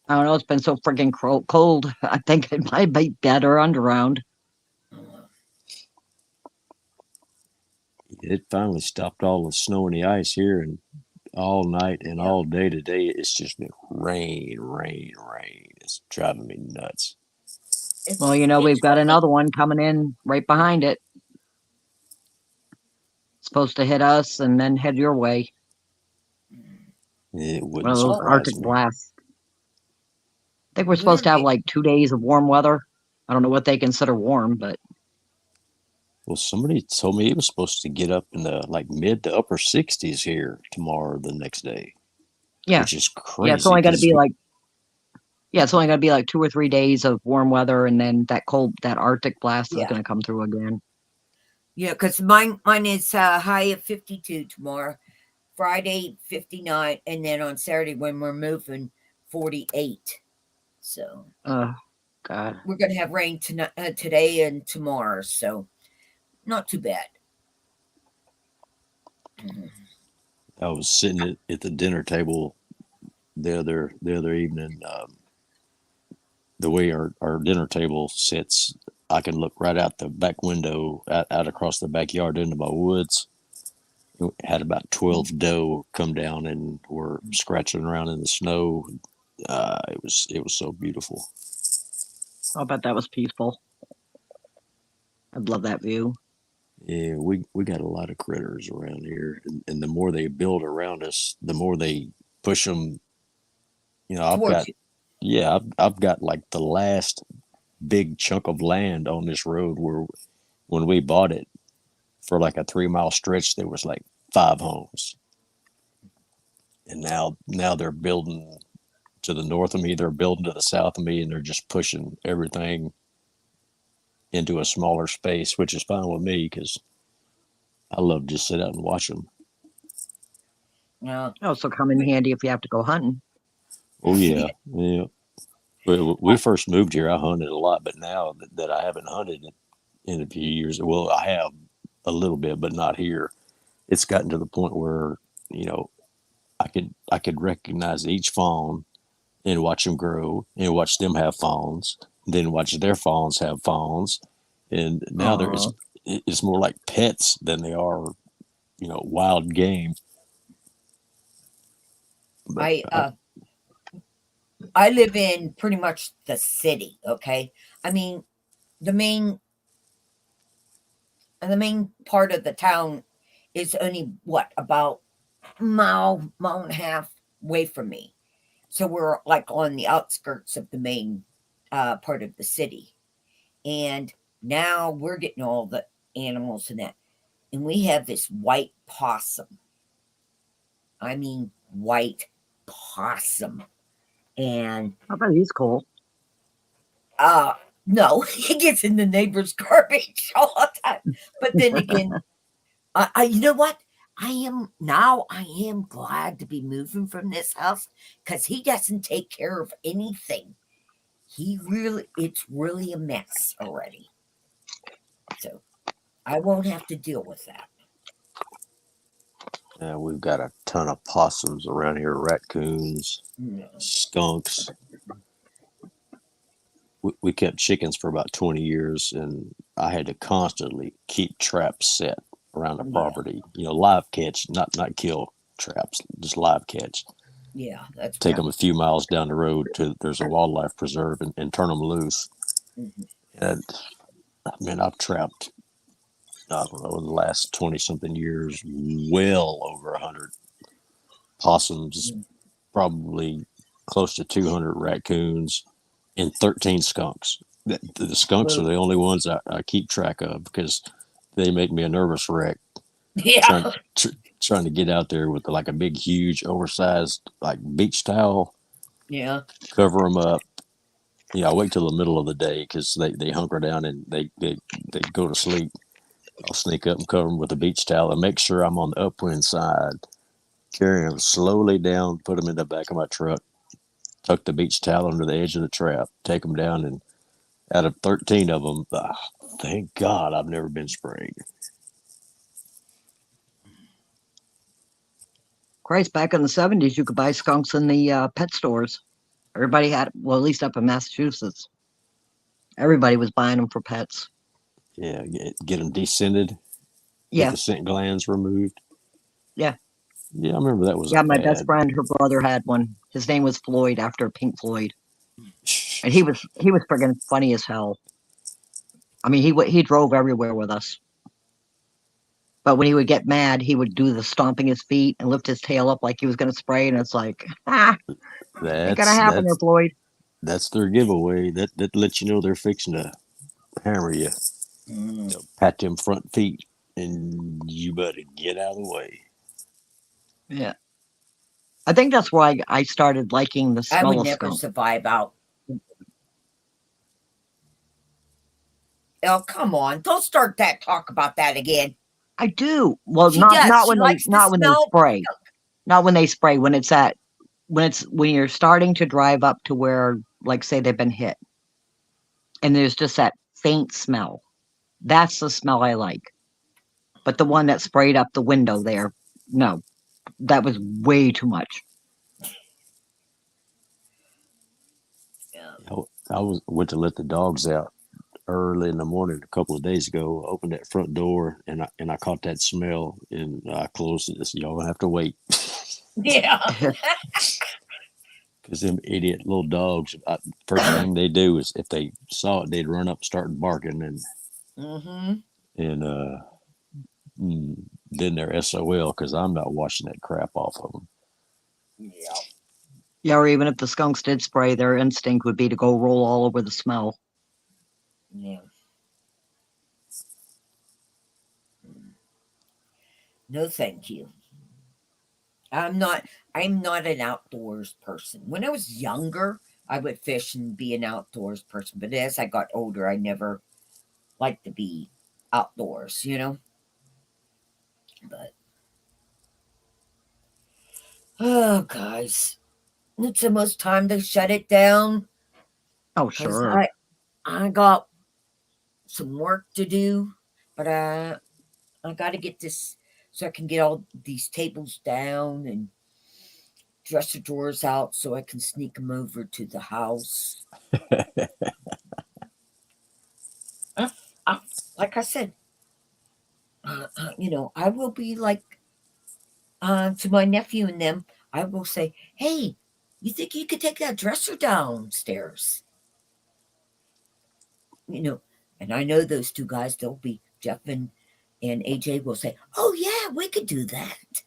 I don't know. It's been so freaking cold. I think it might be better underground. It finally stopped all the snow and the ice here, and all night and Yep. all day today, it's just been rain, rain, rain. It's driving me nuts. Well, It's we've got raining. another one coming in right behind it. It's supposed to hit us and then head your way. It One wouldn't of those Oh, surprise Arctic me. blasts. I think we're supposed we're to have getting, like 2 days of warm weather. I don't know what they consider warm, but Well, somebody told me it was supposed to get up in the like mid to upper 60s here tomorrow, the next day, yeah. which is Yeah, it's crazy only got to because be like, yeah, it's only going to be like 2 or 3 days of warm weather, and then that Arctic blast is yeah. going to come through again. Yeah, because mine is high of 52 tomorrow, Friday 59, and then on Saturday when we're moving 48. So Oh, God. we're gonna have rain tonight, today and tomorrow. So not too bad. Mhm. I was sitting at the dinner table the other evening. The way our dinner table sits, I can look right out the back window, out across the backyard into my woods. We had about 12 doe come down and were scratching around in the snow. It was so beautiful. I'll bet that was peaceful. I'd love that view. Yeah, we got a lot of critters around here, and the more they build around us, the more they push them. I've Towards got you. yeah, I've got like the last big chunk of land on this road where when we bought it for like a 3 mile stretch, there was like 5 homes, and now they're building to the north of me, they're building to the south of me, and they're just pushing everything into a smaller space, which is fine with me because I love to just sit out and watch them. Yeah. Also come in handy if you have to go hunting. Oh yeah, yeah. When we first moved here, I hunted a lot, but now that I haven't hunted in a few years, well, I have a little bit, but not here. It's gotten to the point where you know I could recognize each fawn and watch them grow and watch them have fawns, then watch their fawns have fawns, and now Aw. it's more like pets than they are wild game. But I I live in pretty much the city, okay? I mean, the main the main part of the town is only what, about mile and a half away from me. So we're like on the outskirts of the main part of the city. And now we're getting all the animals and that. And we have this white possum. I mean, white possum. And I bet he's cool. no, he gets in the neighbor's garbage all the time. But then again, you know what? I am glad to be moving from this house because he doesn't take care of anything. It's really a mess already. So I won't have to deal with that. we've got a ton of possums around here, raccoons, No. skunks. We kept chickens for about 20 years, and I had to constantly keep traps set around the Yeah, property. Live catch, not kill traps, just live catch. yeah, that's Take what them a few miles down the road to there's a wildlife preserve and turn them loose. Mhm. And man, I've trapped, I don't know, in the last 20 something years, well over 100 possums, Mm. probably close to 200 raccoons, and 13 skunks. The skunks are Well, the only ones I keep track of because they make me a nervous wreck trying yeah, tr- trying to get out there with like a big, huge, oversized like beach towel, yeah. cover them up. I wait till the middle of the day because they hunker down and they go to sleep. I'll sneak up and cover them with a beach towel and make sure I'm on the upwind side, carry them slowly down, put them in the back of my truck, tuck the beach towel under the edge of the trap, take them down, and out of 13 of them, thank God I've never been sprayed. Christ, back in the 70s, you could buy skunks in the pet stores. Everybody had, well, at least up in Massachusetts, everybody was buying them for pets. Yeah, get them descented, get Yeah, the scent glands removed. yeah, Yeah, I remember that was a yeah. My best fad. friend, her brother had one. His name was Floyd after Pink Floyd, and he was friggin' funny as hell. I mean, he drove everywhere with us. But when he would get mad, he would do the stomping his feet and lift his tail up like he was going to spray. And it's like, ain't gonna That's happen there, that's Floyd. that's their giveaway. That lets you know they're fixing to hammer you. Mm. Pat them front feet, and you better get out of the way. Yeah, I think that's why I started liking the I smell would of never skunk. survive out. Oh, come on. Don't start that talk about that again. I do. Well, She not does. not She when they likes the not when they smell. spray. Not when they spray. When you're starting to drive up to where, like, say they've been hit, and there's just that faint smell. That's the smell I like. But the one that sprayed up the window there, no, that was way too much. Yeah. I went to let the dogs out early in the morning a couple of days ago. Opened that front door and I caught that smell and I closed it. I said, y'all gonna have to wait Yeah. because them idiot little dogs. First thing they do is if they saw it, they'd run up, and start barking, Mm-hmm. and then they're SOL because I'm not washing that crap off of them. Yeah. Yeah, or even if the skunks did spray, their instinct would be to go roll all over the smell. Yeah. No, thank you. I'm not I'm not an outdoors person. When I was younger, I would fish and be an outdoors person, but as I got older, I never liked to be outdoors. But Oh, guys, it's almost time to shut it down Oh, because sure. I got some work to do, but I got to get this so I can get all these tables down and dresser drawers out so I can sneak them over to the house. I, I, like I said, I will be like to my nephew and them. I will say, "Hey, you think you could take that dresser downstairs?" You know, and I know those two guys. They'll be Jeff and AJ will say, "Oh yeah, we could do that."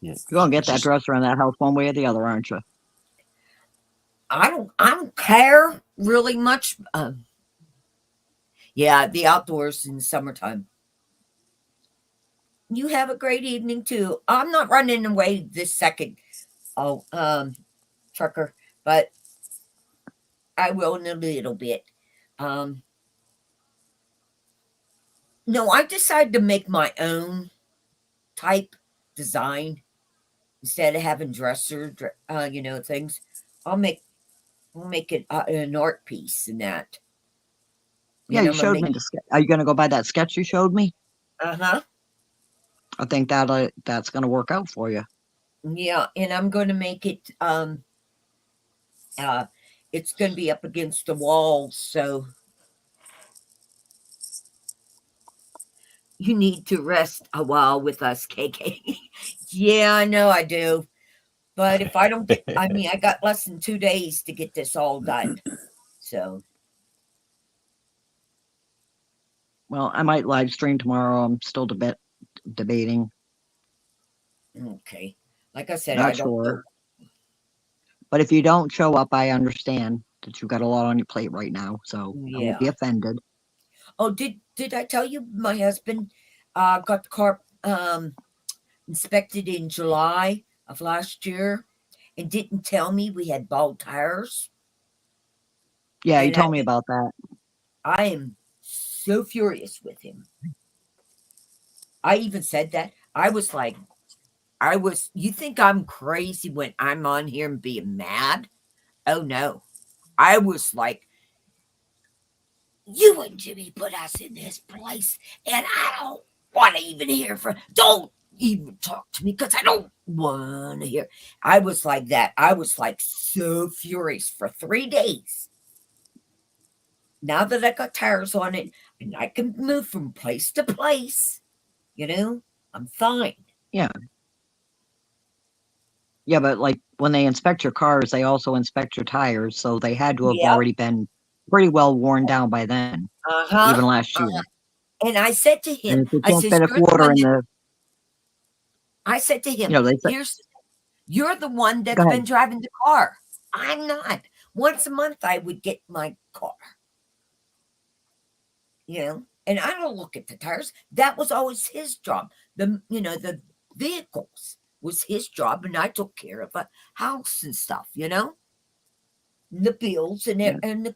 Yeah, You're gonna get that just dresser in that house one way or the other, aren't you? I don't care really much. Yeah, the outdoors in the summertime. You have a great evening too. I'm not running away this second. Oh, trucker, but I will in a little bit. Um, no, I decided to make my own type design instead of having things. I'll make I'll make it an art piece in that. Yeah, And you I'm gonna showed make me the sketch. Are you gonna go by that sketch you showed me? uh-huh. I think that's gonna work out for you. Yeah, and I'm gonna make it uh it's gonna be up against the wall, so you need to rest a while with us, KK. Yeah, I know I do. But if I don't get, I mean, I got less than 2 days to get this all done. So, Well, I might live stream tomorrow. I'm still debating. okay. Like I said, I Not don't sure. know. But if you don't show up, I understand that you've got a lot on your plate right now, so I won't be Yeah. offended. Oh, did I tell you my husband got the car inspected in July of last year and didn't tell me we had bald tires? Yeah, you And told me about that. I am so furious with him. I even said that. I was like, you think I'm crazy when I'm on here and being mad? Oh no. I was like, you and Jimmy put us in this place, and I don't want to even hear from. Don't even talk to me because I don't want to hear. I was like that. I was like so furious for 3 days. Now that I got tires on it and I can move from place to place, I'm fine. Yeah. Yeah, but like when they inspect your cars, they also inspect your tires, so they had to have Yep. already been pretty well worn down by then, Uh huh. even last year. And I said to And him, if you I can't says, fit a "You're the quarter one in that." the, I said to him, they say, You're the one go that's ahead. been driving the car. I'm not. Once a month, I would get my car, and I don't look at the tires. That was always his job. The vehicles was his job, and I took care of the house and stuff, the bills Yeah. and the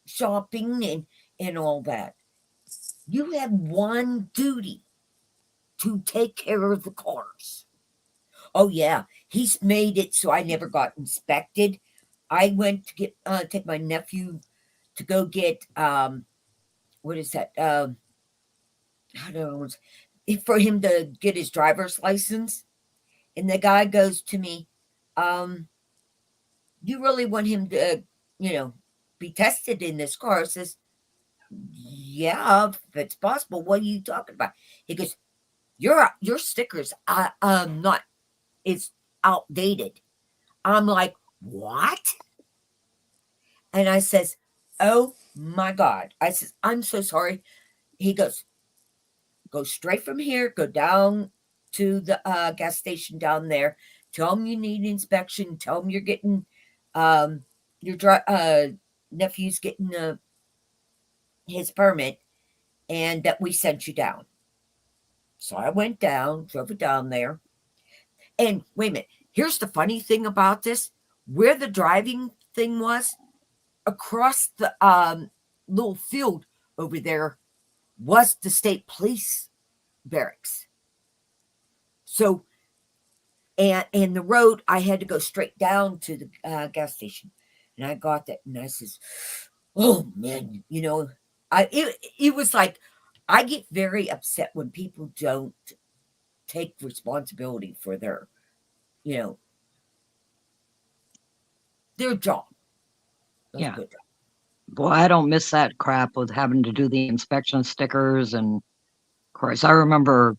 shopping and all that. You have one duty to take care of the cars. Oh yeah, he's made it so I never got inspected. I went to take my nephew to go get what is that? I don't know, for him to get his driver's license. And the guy goes to me, um, you really want him to, be tested in this car? I says, yeah, if it's possible. What are you talking about? He goes, your stickers not it's outdated. I'm like, what? And I says, oh my God. I says, I'm so sorry. He goes, go straight from here, go down to the gas station down there. Tell them you need inspection. Tell them you're getting um, your nephew's getting his permit and that we sent you down. So I went down, drove it down there. And wait a minute. Here's the funny thing about this where the driving thing was across the little field over there was the state police barracks. So, and the road, I had to go straight down to the gas station, and I got that, and I says, "Oh man, it was like I get very upset when people don't take responsibility for you know, their job. Let's Yeah. put it that Boy, I don't miss that crap with having to do the inspection stickers. And of course, I remember,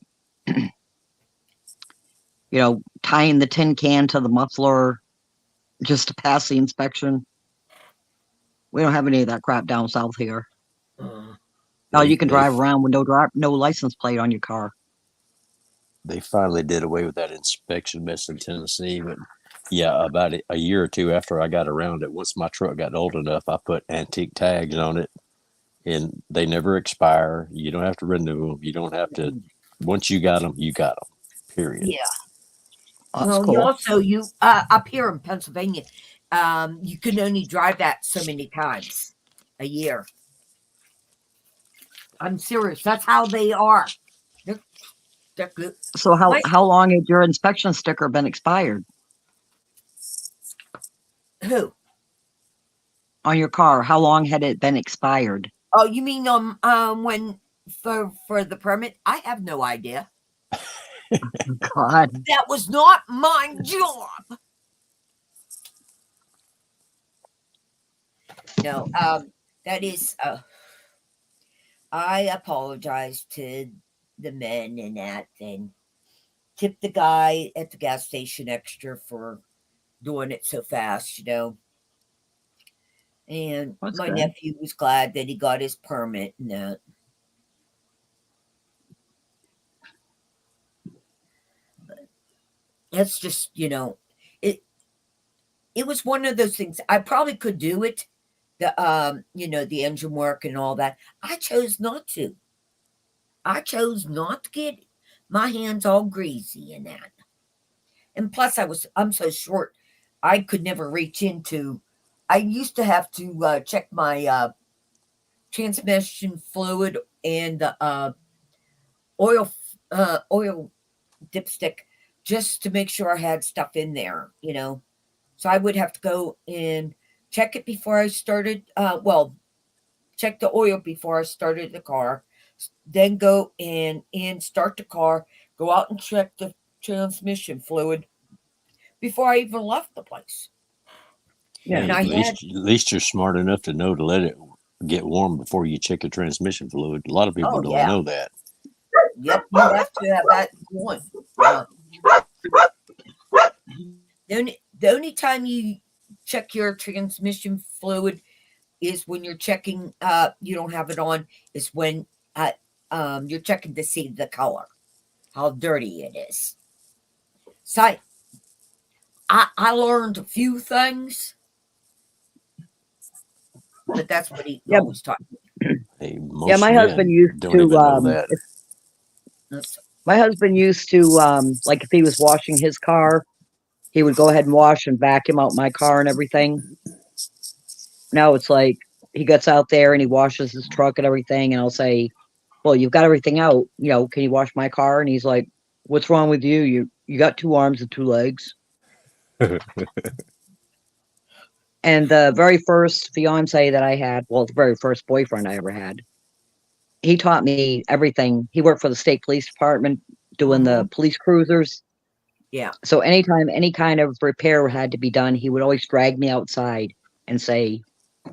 tying the tin can to the muffler just to pass the inspection. We don't have any of that crap down south here. Now They you can they drive around with no license plate on your car. they finally did away with that inspection mess in Tennessee, but yeah, about a year or two after I got around it, once my truck got old enough, I put antique tags on it, and they never expire. You don't have to renew them. You don't have to. Once you got them, you got them. Period. Yeah. Oh, that's Well, you cool. also up here in Pennsylvania, you can only drive that so many times a year. I'm serious. That's how they are. They're good. So My, how long had your inspection sticker been expired who? on your car? How long had it been expired? Oh, you mean when for the permit? I have no idea. God. That was not my job. No, that is. I apologize to the men and that, and tip the guy at the gas station extra for doing it so fast. And That's my good. nephew was glad that he got his permit and that. But it's just, it it was one of those things. I probably could do it, the engine work and all that. I chose not to. I chose not to get my hands all greasy in that. And plus I'm so short, I could never reach into. I used to have to check my transmission fluid and the oil dipstick just to make sure I had stuff in there. So I would have to go and check it before I started. Check the oil before I started the car, then go and start the car. Go out and check the transmission fluid before I even left the place. Yeah. And Hey, I had, at least you're smart enough to know to let it get warm before you check your transmission fluid. A lot of people oh don't yeah, know that. yep, you have to have that going. The only time you check your transmission fluid is when you're checking. You don't have it on. Is when you're checking to see the color, how dirty it is. So I learned a few things, but that's what he Yeah. always taught Hey, Yeah. most men don't even know that. me. My husband used to, like, if he was washing his car, he would go ahead and wash and vacuum out my car and everything. Now it's like he gets out there and he washes his truck and everything, and I'll say, "Well, you've got everything out. Can you wash my car?" And he's like, "What's wrong with you? You got two arms and two legs." And the very first fiance that I had, well, the very first boyfriend I ever had, he taught me everything. He worked for the state police department doing the police cruisers. Yeah. So anytime any kind of repair had to be done, he would always drag me outside and say,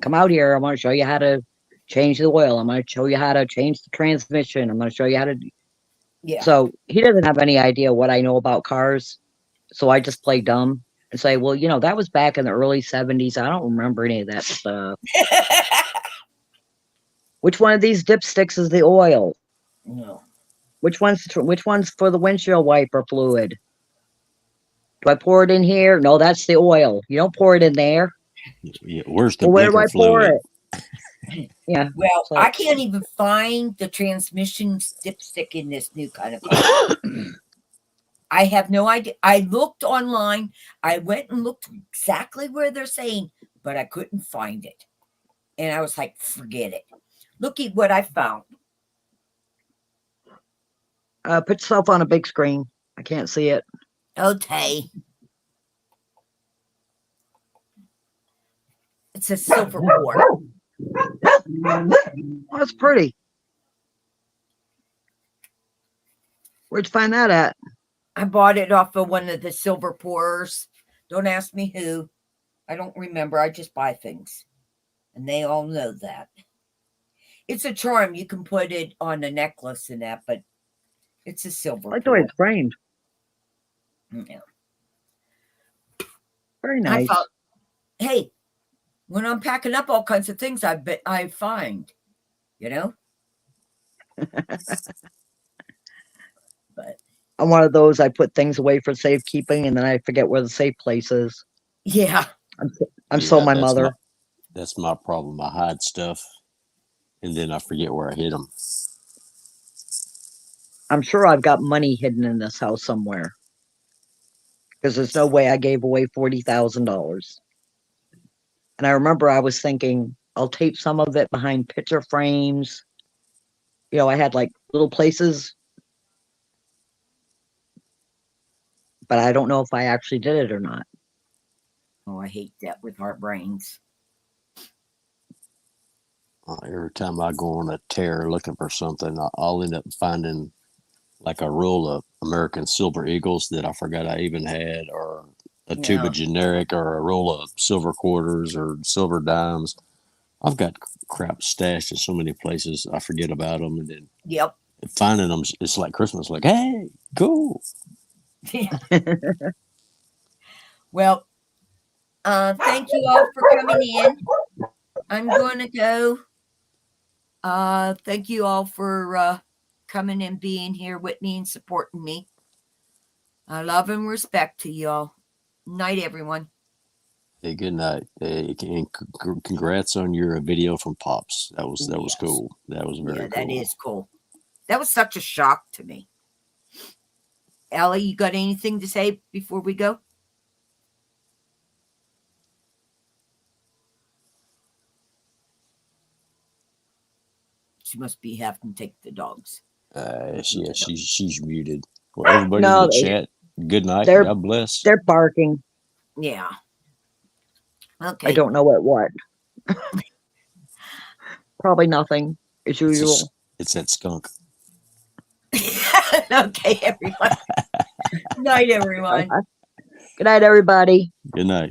"Come out here. I want to show you how to change the oil. I'm going to show you how to change the transmission. I'm going to show you how to." Yeah. So he doesn't have any idea what I know about cars. So I just play dumb and say, "Well, that was back in the early 70s. I don't remember any of that stuff. Which one of these dipsticks is the oil? No. Which one's for the windshield wiper fluid? Do I pour it in here? No, that's the oil. You don't pour it in there. Yeah, where's the Well, where do I blinker pour fluid? it?" Yeah. Well, So I can't even find the transmission dipstick in this new kind of car. I have no idea. I looked online. I went and looked exactly where they're saying, but I couldn't find it. And I was like, forget it. Look at what I found. put yourself on a big screen. I can't see it. Okay. It's a silver pour. Oh, that's pretty. Where'd you find that at? I bought it off of one of the silver pourers. Don't ask me who. I don't remember. I just buy things. And they all know that. It's a charm. You can put it on a necklace and that, but it's a silver I like the way pour. it's framed. Yeah. Very I nice. thought, hey, when I'm packing up all kinds of things, I find, you know. But I'm one of those. I put things away for safekeeping, and then I forget where the safe place is. yeah, I'm so Yeah, my that's mother. That's my problem. I hide stuff, and then I forget where I hid them. I'm sure I've got money hidden in this house somewhere. Because there's no way I gave away $40,000. And I remember I was thinking, I'll tape some of it behind picture frames. You know, I had like little places. But I don't know if I actually did it or not. oh, I hate that with our brains. Every time I go on a tear looking for something, I'll end up finding like a roll of American Silver Eagles that I forgot I even had, or a tube Yeah. of generic, or a roll of silver quarters or silver dimes. I've got crap stashed in so many places. I forget about them, and then Yep. finding them, it's like Christmas. Like, hey, cool. Yeah. Well, thank you all for coming in. I'm going to go. Thank you all for coming and being here with me and supporting me. I love and respect to y'all. Night, everyone. Hey, good night. Hey, and congrats on your video from Pops. That was Yes. cool. That was very Yeah, cool. that is cool. That was such a shock to me. Ellie, you got anything to say before we go? She must be having to take the dogs. She's muted. Well, everybody in No, the chat, good night. they're- God bless. They're barking. Yeah. Okay. I don't know what. Probably nothing, as usual. It's that skunk. Okay, everyone. Night, everyone. Good night, everybody. Good night.